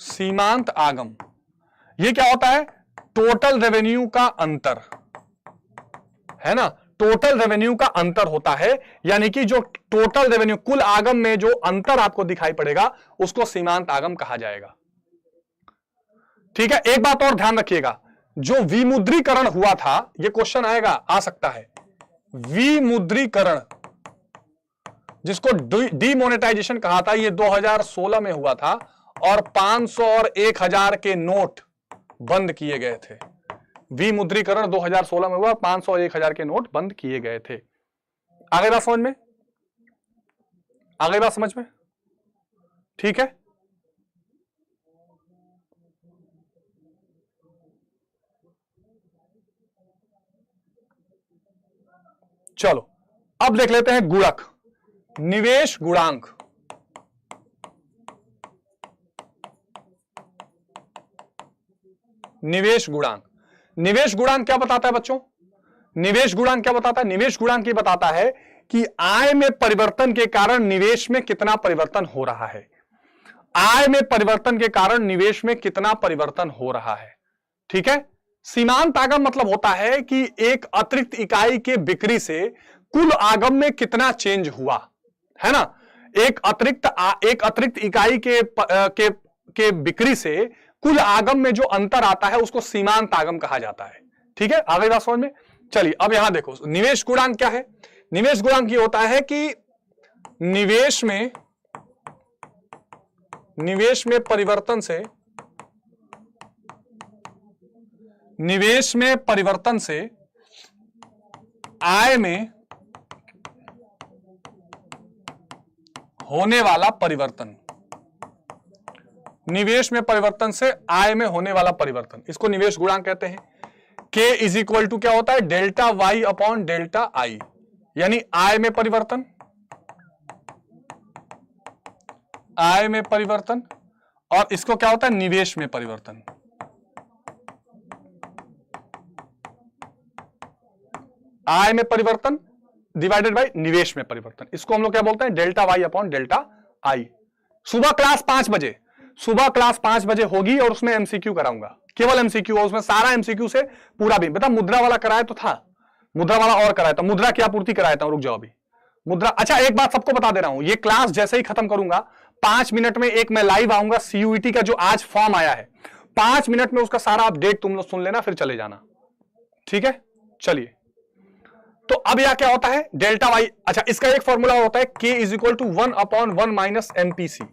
सीमांत आगम ये क्या होता है? टोटल रेवेन्यू का अंतर, है ना, टोटल रेवेन्यू का अंतर होता है, यानी कि जो टोटल रेवेन्यू कुल आगम में जो अंतर आपको दिखाई पड़ेगा उसको सीमांत आगम कहा जाएगा। ठीक है, एक बात और ध्यान रखिएगा, जो विमुद्रीकरण हुआ था, ये क्वेश्चन आएगा, आ सकता है, विमुद्रीकरण जिसको डीमोनेटाइजेशन कहा था, ये 2016 में हुआ था और 500 और 1000 के नोट बंद किए गए थे। विमुद्रीकरण 2016 में हुआ, 500 और 1000 के नोट बंद किए गए थे। आ गई बात समझ में? आ गई बात समझ में? ठीक है, चलो अब देख लेते हैं गुणक, निवेश गुणांक। निवेश गुणांक, निवेश गुणांक क्या बताता है बच्चों? निवेश गुणांक क्या बताता है? निवेश गुणांक ये बताता है कि आय में परिवर्तन के कारण निवेश में कितना परिवर्तन हो रहा है। आय में परिवर्तन के कारण निवेश में कितना परिवर्तन हो रहा है। ठीक है, सीमांत आगम मतलब होता है कि एक अतिरिक्त इकाई के बिक्री से कुल आगम में कितना चेंज हुआ, है ना। एक अतिरिक्त इकाई के बिक्री से कुल आगम में जो अंतर आता है उसको सीमांत आगम कहा जाता है। ठीक है, आगे बात समझ में? चलिए अब यहां देखो, निवेश गुणांक क्या है? निवेश गुणांक ये होता है कि निवेश में परिवर्तन से आय में होने वाला परिवर्तन, निवेश में परिवर्तन से आय में होने वाला परिवर्तन, इसको निवेश गुणांक कहते हैं। K इज इक्वल टू क्या होता है? Delta Y upon delta I, यानी आय में परिवर्तन, आय में परिवर्तन, और इसको क्या होता है? निवेश में परिवर्तन। आय में परिवर्तन डिवाइडेड बाय निवेश में परिवर्तन, इसको हम लोग क्या बोलते हैं? Delta Y upon delta I. सुबह क्लास 5 बजे, सुबह क्लास 5 बजे होगी और उसमें एमसीक्यू कराऊंगा, केवल एमसीक्यू, और उसमें सारा एमसीक्यू से पूरा भी। बता मुद्रा वाला कराया तो था, मुद्रा वाला और कराया था, मुद्रा की आपूर्ति कराया था, रुक जाओ अभी मुद्रा। अच्छा एक बात सबको बता दे रहा हूं, ये क्लास जैसे ही खत्म करूंगा 5 मिनट में एक मैं लाइव आऊंगा, सीयूईटी का जो आज फॉर्म आया है 5 मिनट में उसका सारा अपडेट तुम लोग सुन लेना, फिर चले जाना, ठीक है। चलिए तो अब यह क्या होता है, डेल्टा वाई। अच्छा इसका एक फॉर्मूला होता है k is equal to 1/1 minus MPC,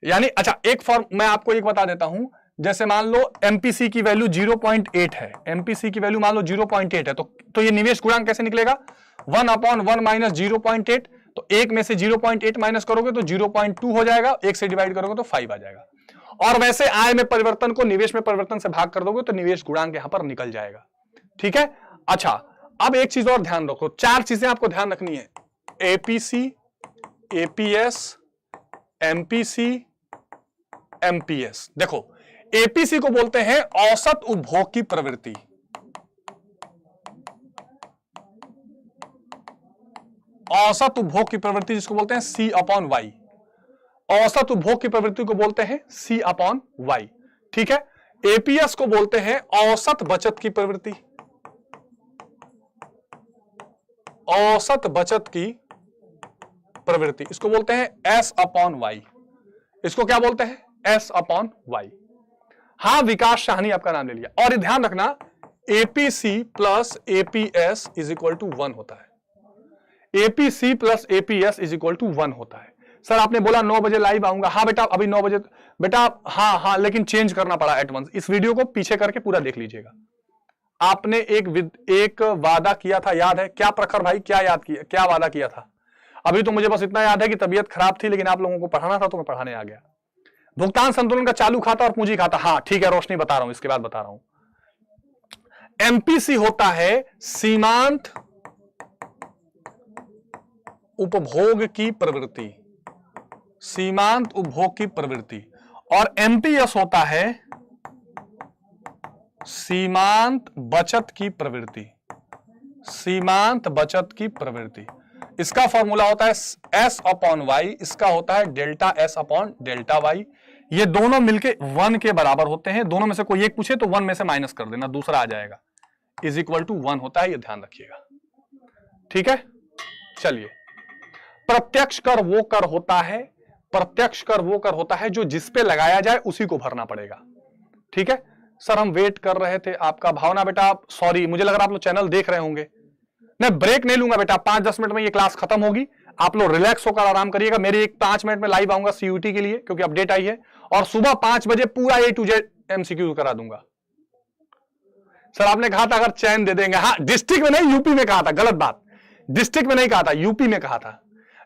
यानी अच्छा एक फॉर्म मैं आपको एक बता देता हूं, जैसे मान लो एमपीसी की वैल्यू 0.8 है, एमपीसी की वैल्यू मान लो 0.8 है, तो ये निवेश गुणांक कैसे निकलेगा, 1/1 माइनस 0.8, तो एक में से 0.8 माइनस करोगे तो 0.2 हो जाएगा, एक से डिवाइड करोगे तो 5 आ जाएगा। और वैसे आय में परिवर्तन को निवेश में परिवर्तन से भाग कर दोगे तो निवेश गुणांक यहां पर निकल जाएगा, ठीक है। अच्छा अब एक चीज और ध्यान रखो, 4 चीजें आपको ध्यान रखनी है, एपीसी, एपीएस, एमपीसी, एमपीएस। देखो एपीसी को बोलते हैं औसत उपभोग की प्रवृत्ति, औसत उपभोग की प्रवृत्ति जिसको बोलते हैं C/Y, औसत उपभोग की प्रवृत्ति को बोलते हैं C/Y, ठीक है। एपीएस को बोलते हैं औसत बचत की प्रवृत्ति, औसत बचत की प्रवृत्ति, इसको बोलते हैं S/Y, इसको क्या बोलते हैं S/Y। हां विकास साहनी आपका नाम ले लिया, और ध्यान रखना APC plus APS is equal to 1 होता है, APC plus APS is equal to 1 होता है। सर आपने बोला 9 बजे लाइव आऊंगा, हाँ बेटा अभी 9 बजे बेटा, हाँ लेकिन चेंज करना पड़ा एट वंस। इस वीडियो को पीछे करके पूरा देख लीजिएगा। आपने एक वादा किया था, याद है क्या प्रखर भाई, क्या याद किया, क्या वादा किया था? अभी तो मुझे बस इतना याद है कि तबीयत खराब थी, लेकिन आप लोगों को पढ़ाना था तो मैं पढ़ाने आ गया। भुगतान संतुलन का चालू खाता और पूंजी खाता, हाँ ठीक है रोशनी बता रहा हूं, इसके बाद बता रहा हूं। एमपीसी होता है सीमांत उपभोग की प्रवृत्ति, सीमांत उपभोग की प्रवृत्ति, और एमपीएस होता है सीमांत बचत की प्रवृत्ति, सीमांत बचत की प्रवृत्ति। इसका फॉर्मूला होता है S/Y, इसका होता है डेल्टा S/डेल्टा Y। ये दोनों मिलके 1 के बराबर होते हैं, दोनों में से कोई एक पूछे तो 1 में से माइनस कर देना, दूसरा आ जाएगा, इज इक्वल टू 1 होता है, ये ध्यान रखिएगा, ठीक है। चलिए प्रत्यक्ष कर वो कर होता है, प्रत्यक्ष कर वो कर होता है जो जिस पे लगाया जाए उसी को भरना पड़ेगा, ठीक है। सर हम वेट कर रहे थे आपका, भावना बेटा सॉरी, मुझे लग रहा आप लोग चैनल देख रहे होंगे। मैं ब्रेक नहीं लूंगा बेटा, 5-10 मिनट में ये क्लास खत्म होगी, आप लोग रिलैक्स होकर आराम करिएगा। मेरी 5 मिनट में लाइव आऊंगा सीयूटी के लिए, क्योंकि अपडेट आई है, और सुबह 5 बजे पूरा A to Z MCQ करा दूंगा। सर आपने कहा था अगर चैन दे देंगे, हाँ डिस्ट्रिक्ट में नहीं यूपी में कहा था, गलत बात, डिस्ट्रिक्ट में नहीं कहा था, यूपी में कहा था।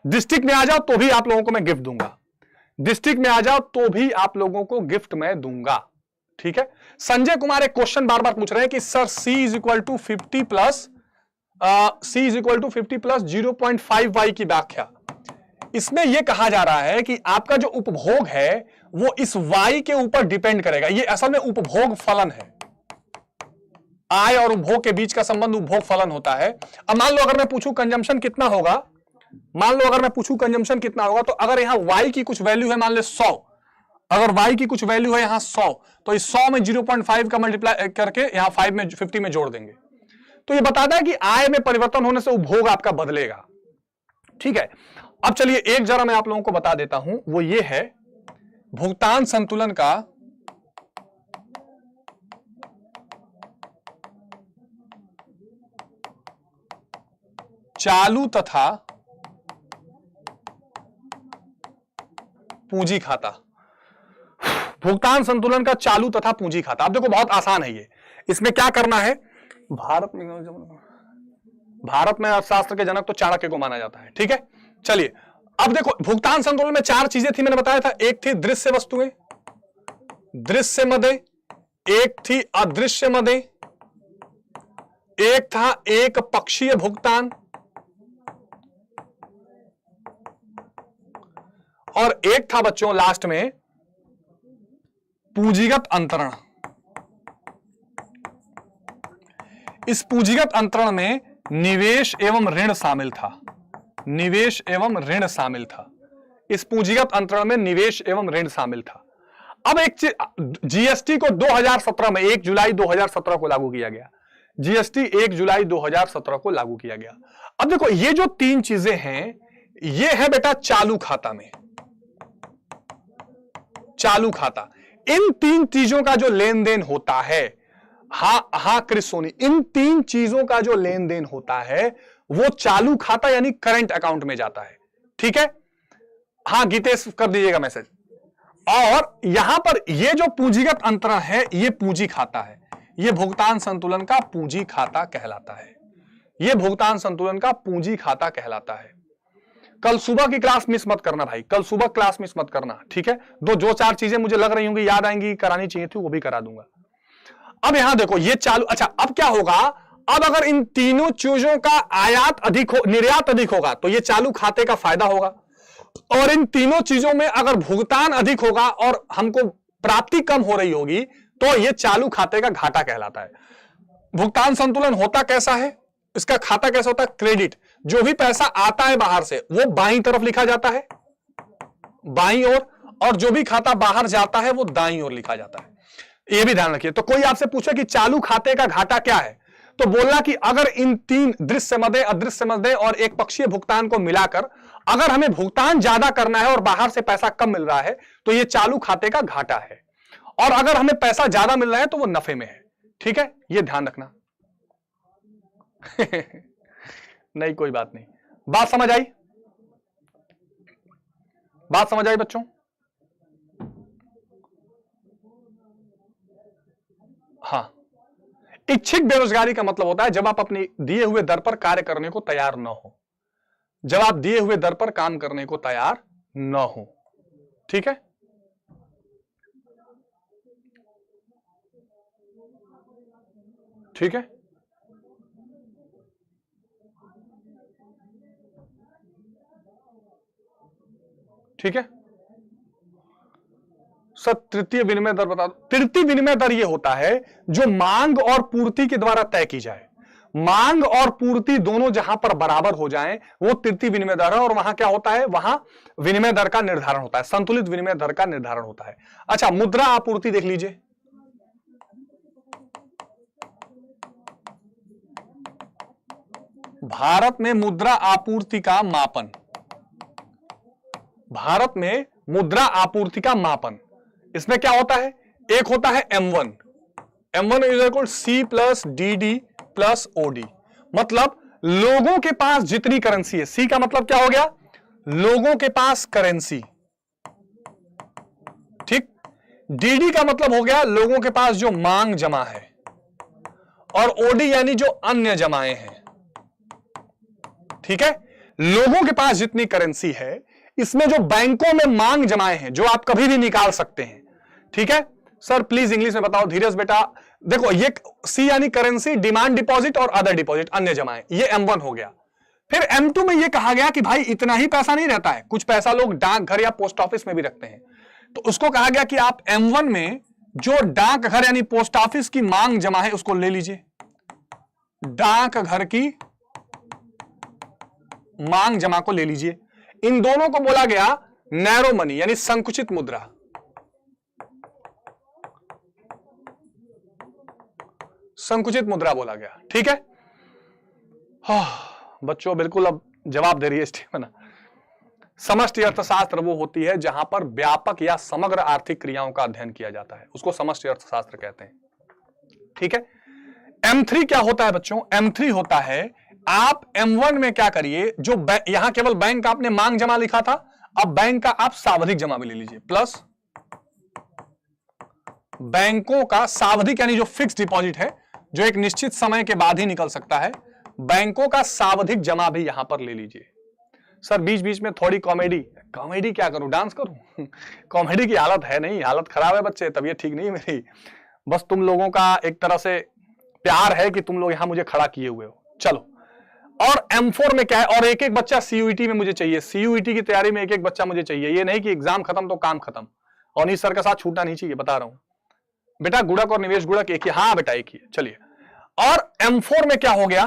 डिस्ट्रिक्ट में आ जाओ तो भी आप लोगों को मैं गिफ्ट दूंगा, डिस्ट्रिक्ट में आ जाओ तो भी आप लोगों को गिफ्ट मैं दूंगा, ठीक है। संजय कुमार एक क्वेश्चन बार बार पूछ रहे हैं कि sir C is equal to 50 plus C is equal to 50 plus 0.5y की व्याख्या। इसमें यह कहा जा रहा है कि आपका जो उपभोग है वो इस y के ऊपर डिपेंड करेगा। ये असल में उपभोग फलन है, आय और उपभोग के बीच का संबंध उपभोग फलन होता है। अब मान लो अगर मैं पूछूं कंजम्पशन कितना होगा, मान लो अगर मैं पूछूं कंजम्पशन कितना होगा, तो अगर यहां y की कुछ वैल्यू है, मान ले 100, अगर y की कुछ वैल्यू है यहां 100, तो इस 100 में 0.5 का मल्टीप्लाई करके यहां 50 में जोड़ देंगे, तो ये बताता है कि आय में परिवर्तन होने से उपभोग आपका बदलेगा, ठीक है। अब चलिए एक जरा मैं आप लोगों को बता देता हूं, वो ये है भुगतान संतुलन का चालू तथा पूंजी खाता। भुगतान संतुलन का चालू तथा पूंजी खाता, अब देखो बहुत आसान है ये। इसमें क्या करना है, भारत में अर्थशास्त्र के जनक तो चाणक्य को माना जाता है, ठीक है। चलिए अब देखो भुगतान संतुलन में 4 चीजें थी, मैंने बताया था। एक थी दृश्य वस्तुएं, दृश्य मदें, एक थी अदृश्य मदें, एक था एक पक्षीय भुगतान, और एक था बच्चों लास्ट में पूंजीगत अंतरण। इस पूंजीगत अंतरण में निवेश एवं ऋण शामिल था, निवेश एवं ऋण शामिल था। इस पूंजीगत अंतरण में निवेश एवं ऋण शामिल था। अब एक जीएसटी को 2017 में 1 जुलाई 2017 को लागू किया गया। जीएसटी 1 जुलाई 2017 को लागू किया गया। अब देखो ये जो 3 चीजें हैं, ये है बेटा चालू खाता में, चालू खाता। इन 3 चीजों का जो लेन देन होता है, हाँ क्रिस सोनी, इन 3 चीजों का जो लेन देन होता है वो चालू खाता यानी करंट अकाउंट में जाता है। ठीक है, हाँ गीतेश कर दीजिएगा मैसेज। और यहां पर ये जो पूंजीगत अंतरण है ये पूंजी खाता है, ये भुगतान संतुलन का पूंजी खाता कहलाता है, ये भुगतान संतुलन का पूंजी खाता कहलाता है। कल सुबह की क्लास मिस मत करना भाई, कल सुबह क्लास मिस मत करना, ठीक है। जो 4 चीजें मुझे लग रही होंगी याद आएंगी, करानी चाहिए थी, वो भी करा दूंगा। अब यहां देखो ये चालू, अच्छा अब क्या होगा, अब अगर इन तीनों चीजों का आयात अधिक हो, निर्यात अधिक होगा तो ये चालू खाते का फायदा होगा, और इन तीनों चीजों में अगर भुगतान अधिक होगा और हमको प्राप्ति कम हो रही होगी तो ये चालू खाते का घाटा कहलाता है। भुगतान संतुलन होता कैसा है, इसका खाता कैसा होता है, क्रेडिट, जो भी पैसा आता है बाहर से वो बाईं तरफ लिखा जाता है, बाईं ओर, और जो भी खाता बाहर जाता है वो दाईं ओर लिखा जाता है। ये भी ध्यान रखिए। तो कोई आपसे पूछे कि चालू खाते का घाटा क्या है, तो बोलना कि अगर इन 3 दृश्य मदे, अदृश्य मदे और एक पक्षीय भुगतान को मिलाकर अगर हमें भुगतान ज्यादा करना है और बाहर से पैसा कम मिल रहा है तो ये चालू खाते का घाटा है, और अगर हमें पैसा ज्यादा मिल रहा है तो वो नफे में है। ठीक है, ये ध्यान रखना। नहीं कोई बात नहीं, बात समझ आई, बात समझ आई बच्चों? हाँ, इच्छिक बेरोजगारी का मतलब होता है जब आप अपनी दिए हुए दर पर कार्य करने को तैयार न हो, जब आप दिए हुए दर पर काम करने को तैयार न हो। ठीक है, ठीक है, ठीक है सर। तृतीय विनिमय दर बता दो। तृतीय विनिमय दर यह होता है जो मांग और पूर्ति के द्वारा तय की जाए, मांग और पूर्ति दोनों जहां पर बराबर हो जाएं वो तृतीय विनिमय दर है, और वहां क्या होता है, वहां विनिमय दर का निर्धारण होता है, संतुलित विनिमय दर का निर्धारण होता है। अच्छा, मुद्रा आपूर्ति देख लीजिए, भारत में मुद्रा आपूर्ति का मापन, भारत में मुद्रा आपूर्ति का मापन, इसमें क्या होता है, एक होता है M1, M1 is equal C plus DD plus OD, मतलब लोगों के पास जितनी करेंसी है। C का मतलब क्या हो गया, लोगों के पास करेंसी, ठीक। DD का मतलब हो गया लोगों के पास जो मांग जमा है, और OD यानी जो अन्य जमाएं हैं। ठीक है, लोगों के पास जितनी करेंसी है, इसमें जो बैंकों में मांग जमाए हैं जो आप कभी भी निकाल सकते हैं। ठीक है सर, प्लीज इंग्लिश में बताओ। धीरज बेटा देखो, ये सी यानी करेंसी, डिमांड डिपॉजिट और अदर डिपॉजिट, अन्य जमाएं, ये M1 हो गया। फिर M2 में ये कहा गया कि भाई इतना ही पैसा नहीं रहता है, कुछ पैसा लोग डाकघर या पोस्ट ऑफिस में भी रखते हैं, तो उसको कहा गया कि आप M1 में जो डाकघर यानी पोस्ट ऑफिस की मांग जमा है उसको ले लीजिए, डाकघर की मांग जमा को ले लीजिए। इन दोनों को बोला गया नैरो मनी यानी संकुचित मुद्रा, संकुचित मुद्रा बोला गया। ठीक है, बच्चों बिल्कुल अब जवाब दे रही है स्टीफन। समष्टि अर्थशास्त्र वो होती है जहां पर व्यापक या समग्र आर्थिक क्रियाओं का अध्ययन किया जाता है, उसको समष्टि अर्थशास्त्र कहते हैं। ठीक है, M3 क्या होता है बच्चों, M3 होता है, आप M1 में क्या करिए, जो यहां केवल बैंक का आपने मांग जमा लिखा था, अब बैंक का आप सावधिक जमा भी ले लीजिए, प्लस बैंकों का सावधिक यानी जो फिक्स डिपॉजिट है, जो एक निश्चित समय के बाद ही निकल सकता है, बैंकों का सावधिक जमा भी यहां पर ले लीजिए। सर बीच बीच में थोड़ी कॉमेडी, कॉमेडी क्या करूं, डांस करूं? कॉमेडी की हालत है नहीं, हालत खराब है बच्चे, तबीयत ठीक नहीं है मेरी, बस तुम लोगों का एक तरह से प्यार है कि तुम लोग यहां मुझे खड़ा किए हुए हो। चलो, और M4 में क्या है, और एक एक बच्चा CUET में मुझे चाहिए, CUET की तैयारी में एक एक बच्चा मुझे चाहिए, ये नहीं कि एग्जाम खत्म तो काम खत्म, और इस सर के साथ छूटना नहीं चाहिए, बता रहा हूं बेटा। गुणक और निवेश गुणक एक ही, हाँ बेटा एक ही है। चलिए, और M4 में क्या हो गया,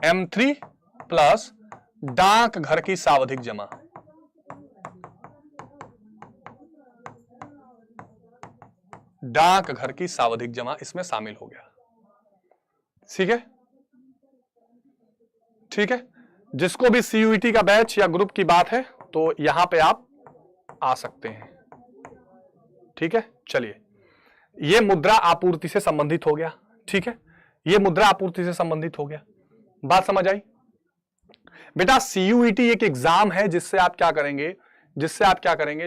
M3 प्लस डाक घर की सावधिक जमा, डाकघर की सावधिक जमा इसमें शामिल हो गया। ठीक है, ठीक है। जिसको भी सीयूईटी का बैच या ग्रुप की बात है तो यहां पे आप आ सकते हैं। ठीक है, चलिए, यह मुद्रा आपूर्ति से संबंधित हो गया। ठीक है, यह मुद्रा आपूर्ति से संबंधित हो गया। बात समझ आई बेटा? सीयूईटी एक एग्जाम है जिससे आप क्या करेंगे,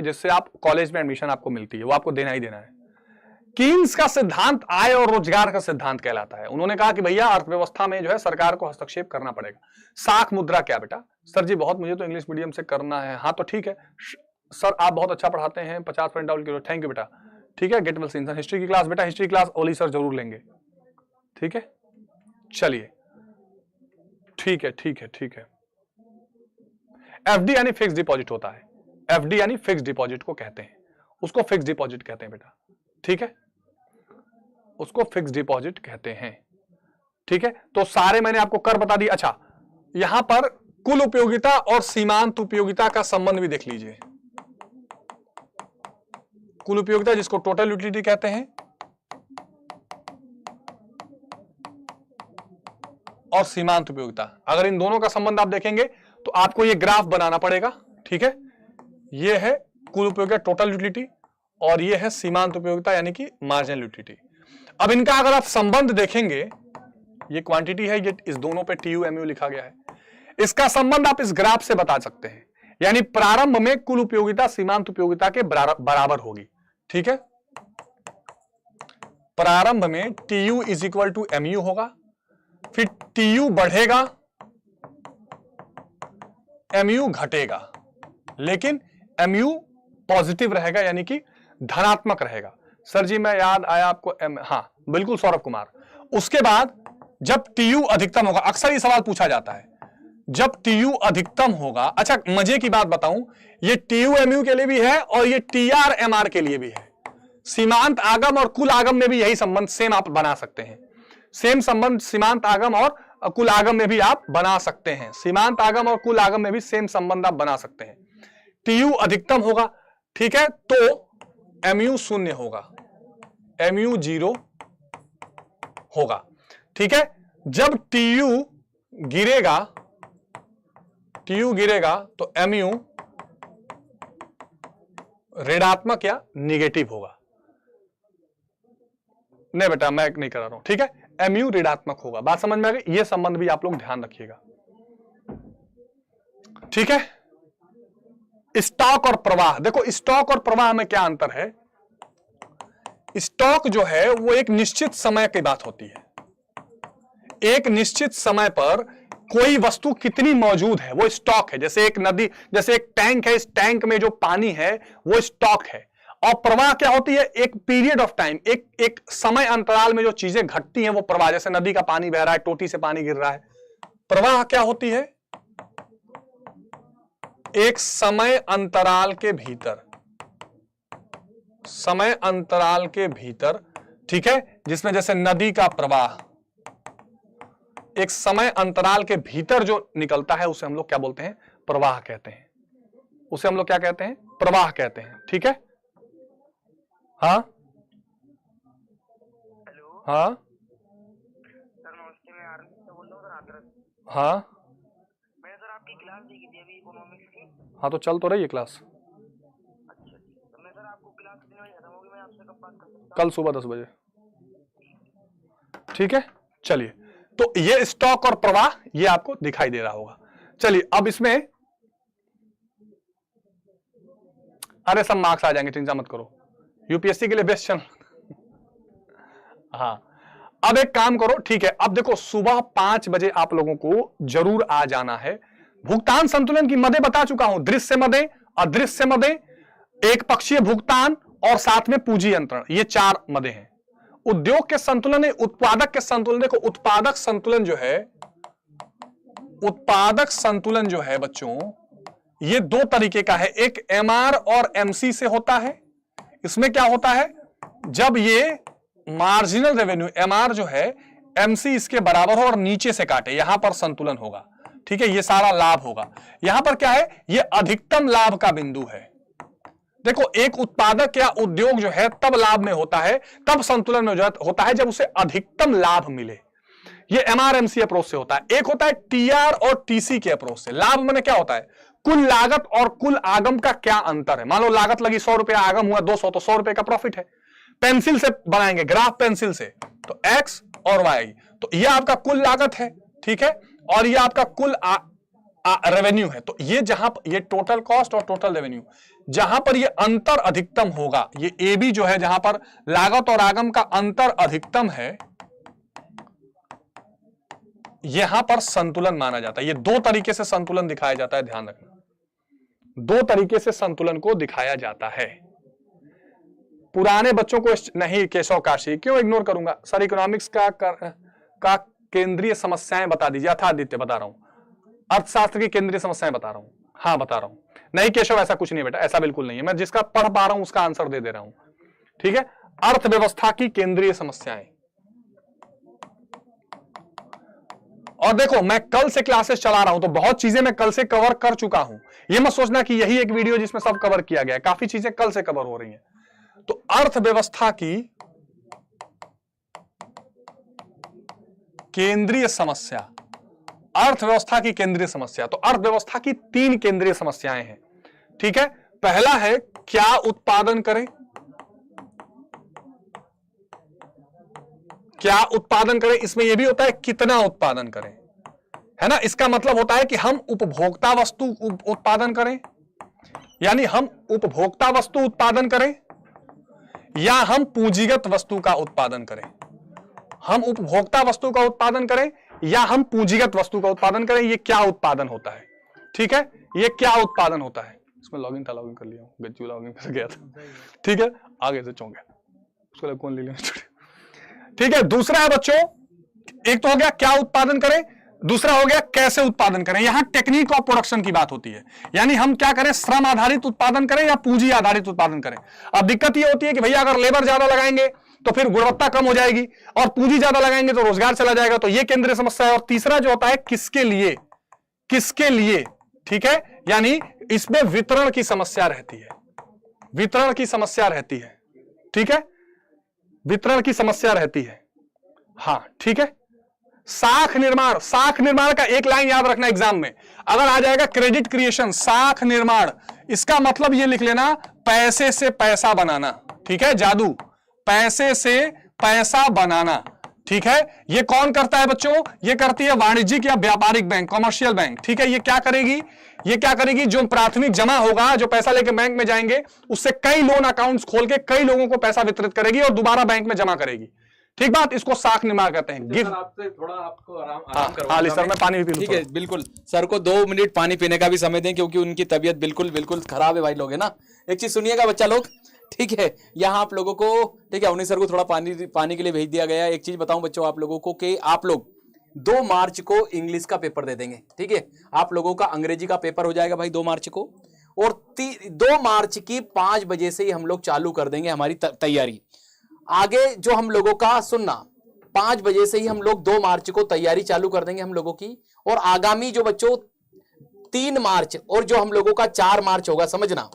जिससे आप कॉलेज में एडमिशन आपको मिलती है, वो आपको देना ही देना है। कीन्स का सिद्धांत आय और रोजगार का सिद्धांत कहलाता है। उन्होंने कहा कि भैया अर्थव्यवस्था में जो है सरकार को हस्तक्षेप करना पड़ेगा। साख मुद्रा क्या बेटा? सर जी बहुत मुझे तो इंग्लिश मीडियम से करना है। हाँ तो ठीक है सर, आप बहुत अच्छा पढ़ाते हैं, 50% डाउन किलो, थैंक यू बेटा। ठीक है, गेट वेल सीन। हिस्ट्री की क्लास बेटा, हिस्ट्री क्लास ओली सर जरूर लेंगे। ठीक है, चलिए, ठीक है, ठीक है, ठीक है। एफडी यानी फिक्स डिपॉजिट होता है। एफडी यानी फिक्स डिपॉजिट को कहते हैं, उसको फिक्स डिपॉजिट कहते हैं बेटा। ठीक है, उसको फिक्स डिपॉजिट कहते हैं। ठीक है, तो सारे मैंने आपको कर बता दिए। अच्छा, यहां पर कुल उपयोगिता और सीमांत उपयोगिता का संबंध भी देख लीजिए। कुल उपयोगिता जिसको टोटल यूटिलिटी कहते हैं, और सीमांत उपयोगिता, अगर इन दोनों का संबंध आप देखेंगे तो आपको ये ग्राफ बनाना पड़ेगा। ठीक है, ये है कुल उपयोगिता टोटल यूटिलिटी और ये है सीमांत उपयोगिता यानी कि मार्जिनल यूटिलिटी। अब इनका अगर आप संबंध देखेंगे, ये क्वांटिटी है, ये इस दोनों पे टीयू एमयू लिखा गया है, इसका संबंध आप इस ग्राफ से बता सकते हैं। यानी प्रारंभ में कुल उपयोगिता सीमांत उपयोगिता के बराबर होगी। ठीक है, प्रारंभ में TU is equal to MU होगा, फिर टीयू बढ़ेगा, एमयू घटेगा, लेकिन एमयू पॉजिटिव रहेगा यानी कि धनात्मक रहेगा। सर जी मैं याद आया आपको हाँ बिल्कुल सौरभ कुमार। उसके बाद जब टीयू अधिकतम होगा, अक्सर ये सवाल पूछा जाता है, जब टीयू अधिकतम होगा। अच्छा मजे की बात बताऊं, ये टीयू एमयू के लिए भी है और ये टीआर एमआर के लिए भी है। सीमांत आगम और कुल आगम में भी यही संबंध सेम आप बना सकते हैं। सेम संबंध सीमांत आगम और कुल आगम में भी आप बना सकते हैं। सीमांत आगम और कुल आगम में भी सेम संबंध आप बना सकते हैं। टीयू अधिकतम होगा, ठीक है, तो एमयू शून्य होगा, एमयू 0 होगा। ठीक है, जब टीयू गिरेगा तो एमयू ऋणात्मक या निगेटिव होगा। नहीं बेटा मैं नहीं करा रहा हूं। ठीक है, एमयू ऋणात्मक होगा। बात समझ में आ गई? ये संबंध भी आप लोग ध्यान रखिएगा। ठीक है, स्टॉक और प्रवाह, देखो स्टॉक और प्रवाह में क्या अंतर है। स्टॉक जो है वो एक निश्चित समय की बात होती है। एक निश्चित समय पर कोई वस्तु कितनी मौजूद है वो स्टॉक है। जैसे एक नदी, जैसे एक टैंक है, इस टैंक में जो पानी है वो स्टॉक है। और प्रवाह क्या होती है? एक पीरियड ऑफ टाइम, एक समय अंतराल में जो चीजें घटती हैं वो प्रवाह। जैसे नदी का पानी बह रहा है, टोटी से पानी गिर रहा है। प्रवाह क्या होती है? एक समय अंतराल के भीतर, समय अंतराल के भीतर, ठीक है, जिसमें जैसे नदी का प्रवाह एक समय अंतराल के भीतर जो निकलता है उसे हम लोग क्या बोलते हैं? प्रवाह कहते हैं। उसे हम लोग क्या कहते हैं? प्रवाह कहते हैं। ठीक है, हाँ हेलो हाँ सर, नमस्ते। मैं आरती से बोल रहा हूँ सर, आदर्श। हाँ मैंने सर आपकी क्लास देखी थी अभी इकोनॉमिक्स की। हाँ, तो चल तो रही है क्लास। अच्छा, तो मैं सर आपको क्लास कितने बजे खत्म होगी, मैं आपसे कब बात कर सकता हूँ? कल सुबह 10 बजे। ठीक है, चलिए, तो ये स्टॉक और प्रवाह ये आपको दिखाई दे रहा होगा। चलिए अब इसमें अरे सब मार्क्स आ जाएंगे, चिंता मत करो, यूपीएससी के लिए बेस्ट चैनल। हाँ, अब एक काम करो, ठीक है, अब देखो सुबह 5 बजे आप लोगों को जरूर आ जाना है। भुगतान संतुलन की मदें बता चुका हूं, दृश्य मदें, अदृश्य मदें, एक पक्षीय भुगतान और साथ में पूंजी अंतरण, ये 4 मदें हैं। उद्योग के संतुलन है, उत्पादक के संतुलन। देखो उत्पादक संतुलन जो है, उत्पादक संतुलन जो है बच्चों, ये 2 तरीके का है। एक एमआर और एमसी से होता है। इसमें क्या होता है? जब ये मार्जिनल रेवेन्यू एमआर जो है एमसी इसके बराबर हो और नीचे से काटे, यहां पर संतुलन होगा। ठीक है, ये सारा लाभ होगा। यहां पर क्या है? ये अधिकतम लाभ का बिंदु है। देखो, एक उत्पादक या उद्योग जो है तब लाभ में होता है, तब संतुलन में होता है जब उसे अधिकतम लाभ मिले। ये एमआरएमसी अप्रोच से होता है। एक होता है टीआर और टीसी के अप्रोच से। लाभ में क्या होता है, कुल लागत और कुल आगम का क्या अंतर है। मान लो लागत लगी 100 रुपया, आगम हुआ 200, तो 100 रुपए का प्रॉफिट है। पेंसिल से बनाएंगे ग्राफ, पेंसिल से, तो एक्स और वाई, तो ये आपका कुल लागत है, ठीक है, और ये आपका कुल रेवेन्यू है। तो ये जहां ये टोटल कॉस्ट और टोटल रेवेन्यू, जहां पर ये अंतर अधिकतम होगा, ये ए बी जो है, जहां पर लागत और आगम का अंतर अधिकतम है, यहां पर संतुलन माना जाता है। ये दो तरीके से संतुलन दिखाया जाता है, ध्यान रखना, दो तरीके से संतुलन को दिखाया जाता है। पुराने बच्चों को नहीं, केशव काशी क्यों इग्नोर करूंगा सर, इकोनॉमिक्स का केंद्रीय समस्याएं बता दीजिए। आदित्य बता रहा हूं, अर्थशास्त्र की केंद्रीय समस्याएं बता रहा हूं। हाँ बता रहा हूं। नहीं केशव, ऐसा कुछ नहीं बेटा, ऐसा बिल्कुल नहीं है। मैं जिसका पढ़ पा रहा हूं उसका आंसर दे दे रहा हूं, ठीक है। अर्थव्यवस्था की केंद्रीय समस्याएं, और देखो मैं कल से क्लासेस चला रहा हूं, तो बहुत चीजें मैं कल से कवर कर चुका हूं। ये मत सोचना कि यही एक वीडियो जिसमें सब कवर किया गया है, काफी चीजें कल से कवर हो रही हैं। तो अर्थव्यवस्था की केंद्रीय समस्या, अर्थव्यवस्था की केंद्रीय समस्या, तो अर्थव्यवस्था की 3 केंद्रीय समस्याएं हैं, ठीक है। पहला है क्या उत्पादन करें, क्या उत्पादन करें, इसमें यह भी होता है कितना उत्पादन करें, है ना। इसका मतलब होता है कि हम उपभोक्ता वस्तु उत्पादन करें, यानी हम उपभोक्ता वस्तु उत्पादन करें, या हम पूंजीगत वस्तु का उत्पादन करें। हम उपभोक्ता वस्तु का उत्पादन करें या हम पूंजीगत वस्तु का उत्पादन करें, ये क्या उत्पादन होता है, ठीक है, ये क्या उत्पादन होता है। इसमें लॉगिन था, लॉगिन कर लिया, गज्जू लॉगिन कर गया था, ठीक है, आगे से चौंक गया, उसको कौन ले लिया, ठीक है। दूसरा है बच्चों, एक तो हो गया क्या उत्पादन करें, दूसरा हो गया कैसे उत्पादन करें। यहां टेक्निक ऑफ प्रोडक्शन की बात होती है, यानी हम क्या करें, श्रम आधारित उत्पादन करें या पूंजी आधारित उत्पादन करें। अब दिक्कत यह होती है कि भैया अगर लेबर ज्यादा लगाएंगे तो फिर गुणवत्ता कम हो जाएगी, और पूंजी ज्यादा लगाएंगे तो रोजगार चला जाएगा। तो यह केंद्रीय समस्या है। और तीसरा जो होता है किसके लिए, किसके लिए, ठीक है, यानी इसमें वितरण की समस्या रहती है, वितरण की समस्या रहती है, ठीक है, वितरण की समस्या रहती है, हाँ ठीक है। साख निर्माण, साख निर्माण का एक लाइन याद रखना एग्जाम में, अगर आ जाएगा क्रेडिट क्रिएशन, साख निर्माण, इसका मतलब ये लिख लेना पैसे से पैसा बनाना, ठीक है, जादू, पैसे से पैसा बनाना, ठीक है। ये कौन करता है बच्चों, ये करती है वाणिज्यिक या व्यापारिक बैंक, कमर्शियल बैंक, ठीक है। ये क्या करेगी, ये क्या करेगी, जो प्राथमिक जमा होगा, जो पैसा लेके बैंक में जाएंगे, उससे कई लोन अकाउंट्स खोल के कई लोगों को पैसा वितरित करेगी और दोबारा बैंक में जमा करेगी, ठीक बात। इसको साख निर्माण कहते हैं। सर आपसे थोड़ा आपको आराम करवाऊंगा सर, मैं पानी भी पी लूं। ठीक है, बिल्कुल सर को 2 मिनट पानी पीने का भी समय दें, क्योंकि उनकी तबीयत बिल्कुल खराब है भाई लोग, है ना। एक चीज सुनिएगा बच्चा लोग, ठीक है, यहाँ आप लोगों को, ठीक है, अवनी सर को थोड़ा पानी के लिए भेज दिया गया है। एक चीज बताऊं बच्चों आप लोगों को कि आप लोग 2 मार्च को इंग्लिश का पेपर दे देंगे, ठीक है। आप लोगों का अंग्रेजी का पेपर हो जाएगा भाई 2 मार्च को, और 2 मार्च की 5 बजे से ही हम लोग चालू कर देंगे हमारी तैयारी। आगे जो हम लोगों का सुनना, 5 बजे से ही हम लोग 2 मार्च को तैयारी चालू कर देंगे हम लोगों की। और आगामी जो बच्चों 3 मार्च और जो हम लोगों का 4 मार्च होगा, समझना,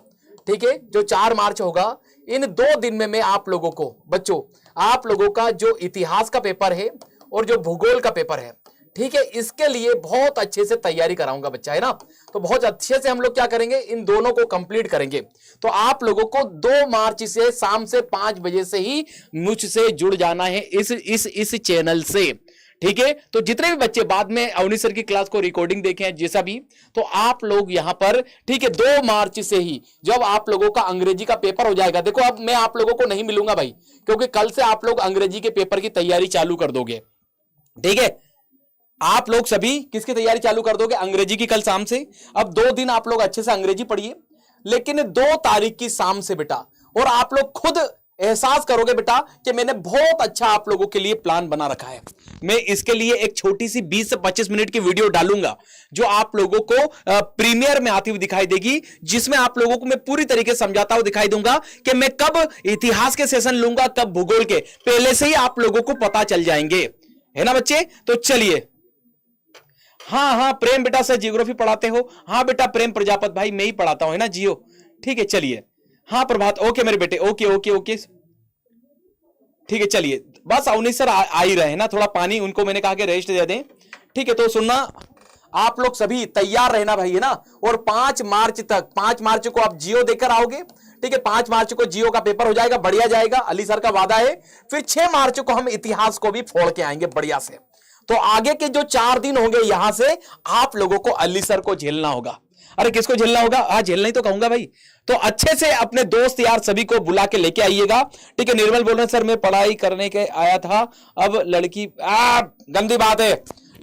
ठीक है, जो 4 मार्च होगा, इन 2 दिन में मैं आप लोगों को बच्चों, आप लोगों का जो इतिहास का पेपर है और जो भूगोल का पेपर है, ठीक है, इसके लिए बहुत अच्छे से तैयारी कराऊंगा बच्चा, है ना। तो बहुत अच्छे से हम लोग क्या करेंगे, इन दोनों को कंप्लीट करेंगे। तो आप लोगों को 2 मार्च से शाम से 5 बजे से ही मुझसे जुड़ जाना है इस चैनल से, ठीक है। तो जितने भी बच्चे बाद में अवनी सर की क्लास को रिकॉर्डिंग देखे हैं जैसा भी, तो आप लोग यहां पर, ठीक है, 2 मार्च से ही जब आप लोगों का अंग्रेजी का पेपर हो जाएगा, देखो अब मैं आप लोगों को नहीं मिलूंगा भाई, क्योंकि कल से आप लोग अंग्रेजी के पेपर की तैयारी चालू कर दोगे, ठीक है। आप लोग सभी किसकी तैयारी चालू कर दोगे, अंग्रेजी की, कल शाम से। अब 2 दिन आप लोग अच्छे से अंग्रेजी पढ़िए, लेकिन 2 तारीख की शाम से बेटा, और आप लोग खुद एहसास करोगे बेटा कि मैंने बहुत अच्छा आप लोगों के लिए प्लान बना रखा है। मैं इसके लिए एक छोटी सी 20 से 25 मिनट की वीडियो डालूंगा, जो आप लोगों को प्रीमियर में आती हुई दिखाई देगी, जिसमें आप लोगों को मैं पूरी तरीके से समझाता हुआ दिखाई दूंगा कि मैं कब इतिहास के सेशन लूंगा, कब भूगोल के, पहले से ही आप लोगों को पता चल जाएंगे, है ना बच्चे। तो चलिए, हाँ प्रेम बेटा सर जियोग्राफी पढ़ाते हो, हाँ बेटा प्रेम प्रजापत भाई मैं ही पढ़ाता हूं, है ना जियो, ठीक है। चलिए हाँ प्रभात, ओके मेरे बेटे, ओके ओके ओके, ठीक है चलिए। बस अवनी सर आ ही रहे हैं ना, थोड़ा पानी उनको मैंने कहा कि रेस्ट दे दें। ठीक है, तो सुनना, आप लोग सभी तैयार रहना भाई, है ना। और 5 मार्च तक, 5 मार्च को आप जियो देकर आओगे। ठीक है, 5 मार्च को जियो का पेपर हो जाएगा, बढ़िया जाएगा, अली सर का वादा है। फिर 6 मार्च को हम इतिहास को भी फोड़ के आएंगे बढ़िया से। तो आगे के जो 4 दिन होंगे यहां से आप लोगों को अली सर को झेलना होगा। अरे किसको झेलना होगा? हाँ झेलना ही तो कहूंगा भाई। तो अच्छे से अपने दोस्त यार सभी को बुला के लेके आइएगा। ठीक है, निर्मल बोल रहे हैं सर मैं पढ़ाई करने के आया था, अब लड़की गंदी बात है।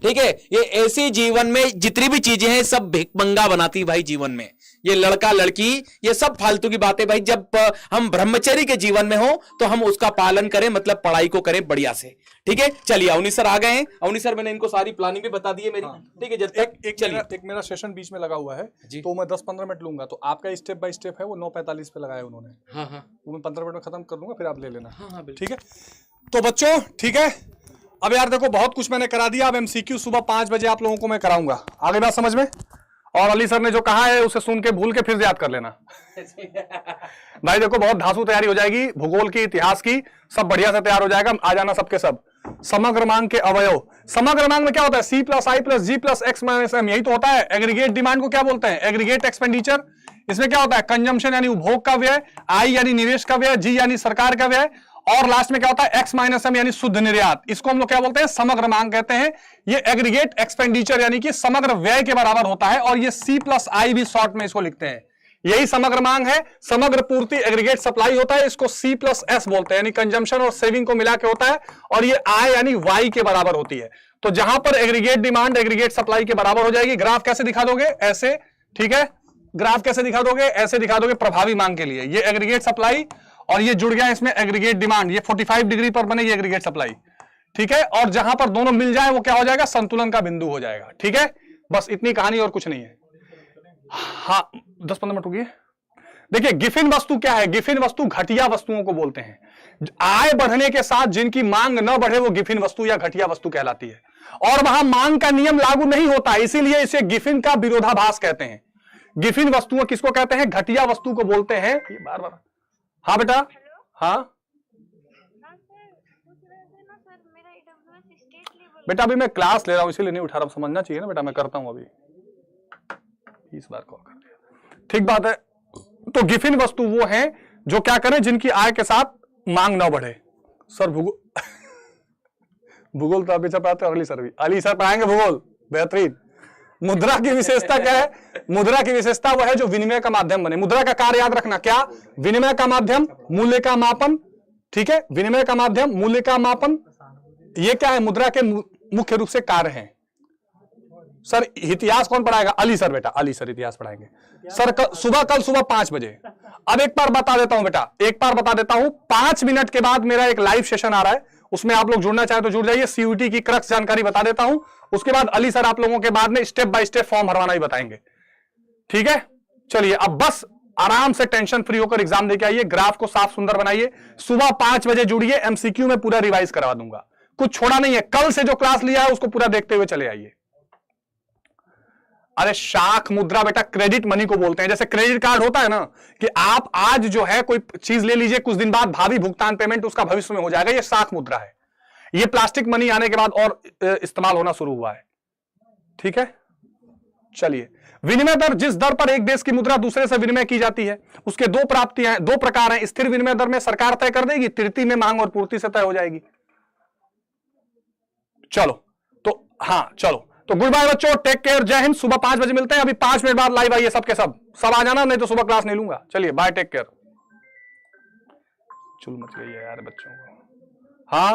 ठीक है, ये ऐसी जीवन में जितनी भी चीजें हैं सब भिखमंगा बनाती भाई जीवन में। ये लड़का लड़की ये सब फालतू की बातें भाई। जब हम ब्रह्मचर्य के जीवन में हो तो हम उसका पालन करें, मतलब पढ़ाई को करें बढ़िया से। ठीक है, चलिए अवनी सर आ गए हैं। अवनी सर मैंने इनको सारी प्लानिंग भी बता दी है मेरी। ठीक है, जब तक एक मेरा सेशन बीच में लगा हुआ है, तो मैं 10-15 मिनट लूंगा। तो आपका स्टेप बाय स्टेप है वो 9:45 पे लगाया उन्होंने। हाँ हाँ, वो मैं 15 मिनट में खत्म कर दूंगा, फिर आप ले लेना। हाँ हाँ, ठीक है, तो बच्चों ठीक है, अब यार देखो बहुत कुछ मैंने करा दिया। अब MCQ सुबह 5 बजे आप लोगों को मैं कराऊंगा। आगे बात समझ में? और अली सर ने जो कहा है उसे सुन के भूल के फिर याद कर लेना। भाई देखो बहुत धांसू तैयारी हो जाएगी, भूगोल की, इतिहास की, सब बढ़िया से तैयार हो जाएगा। आ जाना सबके सब। समग्र मांग के अवयव, समग्र मांग में क्या होता है? C + I + G + X - M, यही तो होता है। एग्रीगेट डिमांड को क्या बोलते हैं? Aggregate expenditure. इसमें क्या होता है? कंजम्पशन यानी उपभोग का व्यय, I यानी निवेश का व्यय, G यानी सरकार का व्यय, और लास्ट में क्या होता है? X - M यानी शुद्ध निर्यात। इसको हम लोग क्या बोलते हैं? समग्र मांग कहते हैं। ये एग्रीगेट एक्सपेंडिचर यानी कि समग्र व्यय के बराबर होता है। और ये C + I भी शॉर्ट में इसको लिखते हैं। यही समग्र मांग है। समग्र पूर्ति एग्रीगेट सप्लाई होता है, इसको C + S बोलते हैं, यानी कंजम्पशन और सेविंग को मिला के होता है। और ये I यानी Y के बराबर होती है। तो जहां पर एग्रीगेट डिमांड एग्रीगेट सप्लाई के बराबर हो जाएगी। ग्राफ कैसे दिखा दोगे? ऐसे। ठीक है, ग्राफ कैसे दिखा दोगे? ऐसे दिखा दोगे प्रभावी मांग के लिए। ये एग्रीगेट सप्लाई और ये जुड़ गया इसमें एग्रीगेट डिमांड। ये 45 डिग्री पर बनेगी एग्रीगेट सप्लाई। ठीक है, और जहां पर दोनों मिल जाए वो क्या हो जाएगा? संतुलन का बिंदु हो जाएगा। ठीक है, बस इतनी कहानी और कुछ नहीं है। हाँ 10-15 मिनट रुकिए। देखिए गिफिन वस्तु क्या है? गिफिन वस्तु घटिया वस्तुओं को बोलते हैं। आय बढ़ने के साथ जिनकी मांग न बढ़े वो गिफिन वस्तु या घटिया वस्तु कहलाती है। और वहां मांग का नियम लागू नहीं होता, इसीलिए इसे गिफिन का विरोधाभास कहते हैं। गिफिन वस्तुओं किसको कहते हैं? घटिया वस्तु को बोलते हैं। ये बार बार। हाँ बेटा। हाँ बेटा अभी मैं क्लास ले रहा हूं इसीलिए नहीं उठा रहा हूं, समझना चाहिए ना बेटा, मैं करता हूं अभी। इस बार कॉल कर दिया, ठीक बात है। तो गिफिन वस्तु वो है जो क्या करें? जिनकी आय के साथ मांग ना बढ़े। सर भूगोल भूगोल तो अभी पढ़ाते हैं, अली सर पढ़ाएंगे भूगोल, बेहतरीन। मुद्रा की विशेषता क्या है? मुद्रा की विशेषता वो है जो विनिमय का माध्यम बने। मुद्रा का कार्य याद रखना, क्या? विनिमय का माध्यम, मूल्य का मापन। ठीक है, विनिमय का माध्यम, मूल्य का मापन, ये क्या है? मुद्रा के मुख्य रूप से कार्य हैं। सर इतिहास कौन पढ़ाएगा? अली सर बेटा, अली सर इतिहास पढ़ाएंगे सर। कल सुबह 5 बजे। अब एक बार बता देता हूं बेटा, एक बार बता देता हूं, 5 मिनट के बाद मेरा एक लाइव सेशन आ रहा है, उसमें आप लोग जुड़ना चाहे तो जुड़ जाइए। CUT की क्रक्स जानकारी बता देता हूं, उसके बाद अली सर आप लोगों के बाद में स्टेप बाय स्टेप फॉर्म भरवाना ही बताएंगे। ठीक है, चलिए अब बस आराम से टेंशन फ्री होकर एग्जाम देके आइए। ग्राफ को साफ सुंदर बनाइए। सुबह 5 बजे जुड़िए, MCQ में पूरा रिवाइज करवा दूंगा, कुछ छोड़ा नहीं है। कल से जो क्लास लिया है उसको पूरा देखते हुए चले आइए। अरे शाख मुद्रा बेटा क्रेडिट मनी को बोलते हैं। जैसे क्रेडिट कार्ड होता है ना, कि आप आज जो है कोई चीज ले लीजिए, कुछ दिन बाद भावी भुगतान पेमेंट उसका भविष्य में हो जाएगा, ये शाख मुद्रा है। ये प्लास्टिक मनी आने के बाद और इस्तेमाल होना शुरू हुआ है। ठीक है, चलिए। विनिमय दर, जिस दर पर एक देश की मुद्रा दूसरे से विनिमय की जाती है, उसके दो प्रकार हैं। स्थिर विनिमय दर में सरकार तय कर देगी, तृतीय में मांग और पूर्ति से तय हो जाएगी। चलो तो हाँ चलो तो गुड बाय बच्चों, टेक केयर, जय हिंद। सुबह 5 बजे मिलते हैं। अभी 5 मिनट बाद लाइव आइए सबके सब आ जाना, नहीं तो सुबह क्लास नहीं लूंगा। चलिए बाय, टेक केयर। चुल मच गई है यार बच्चों को। हाँ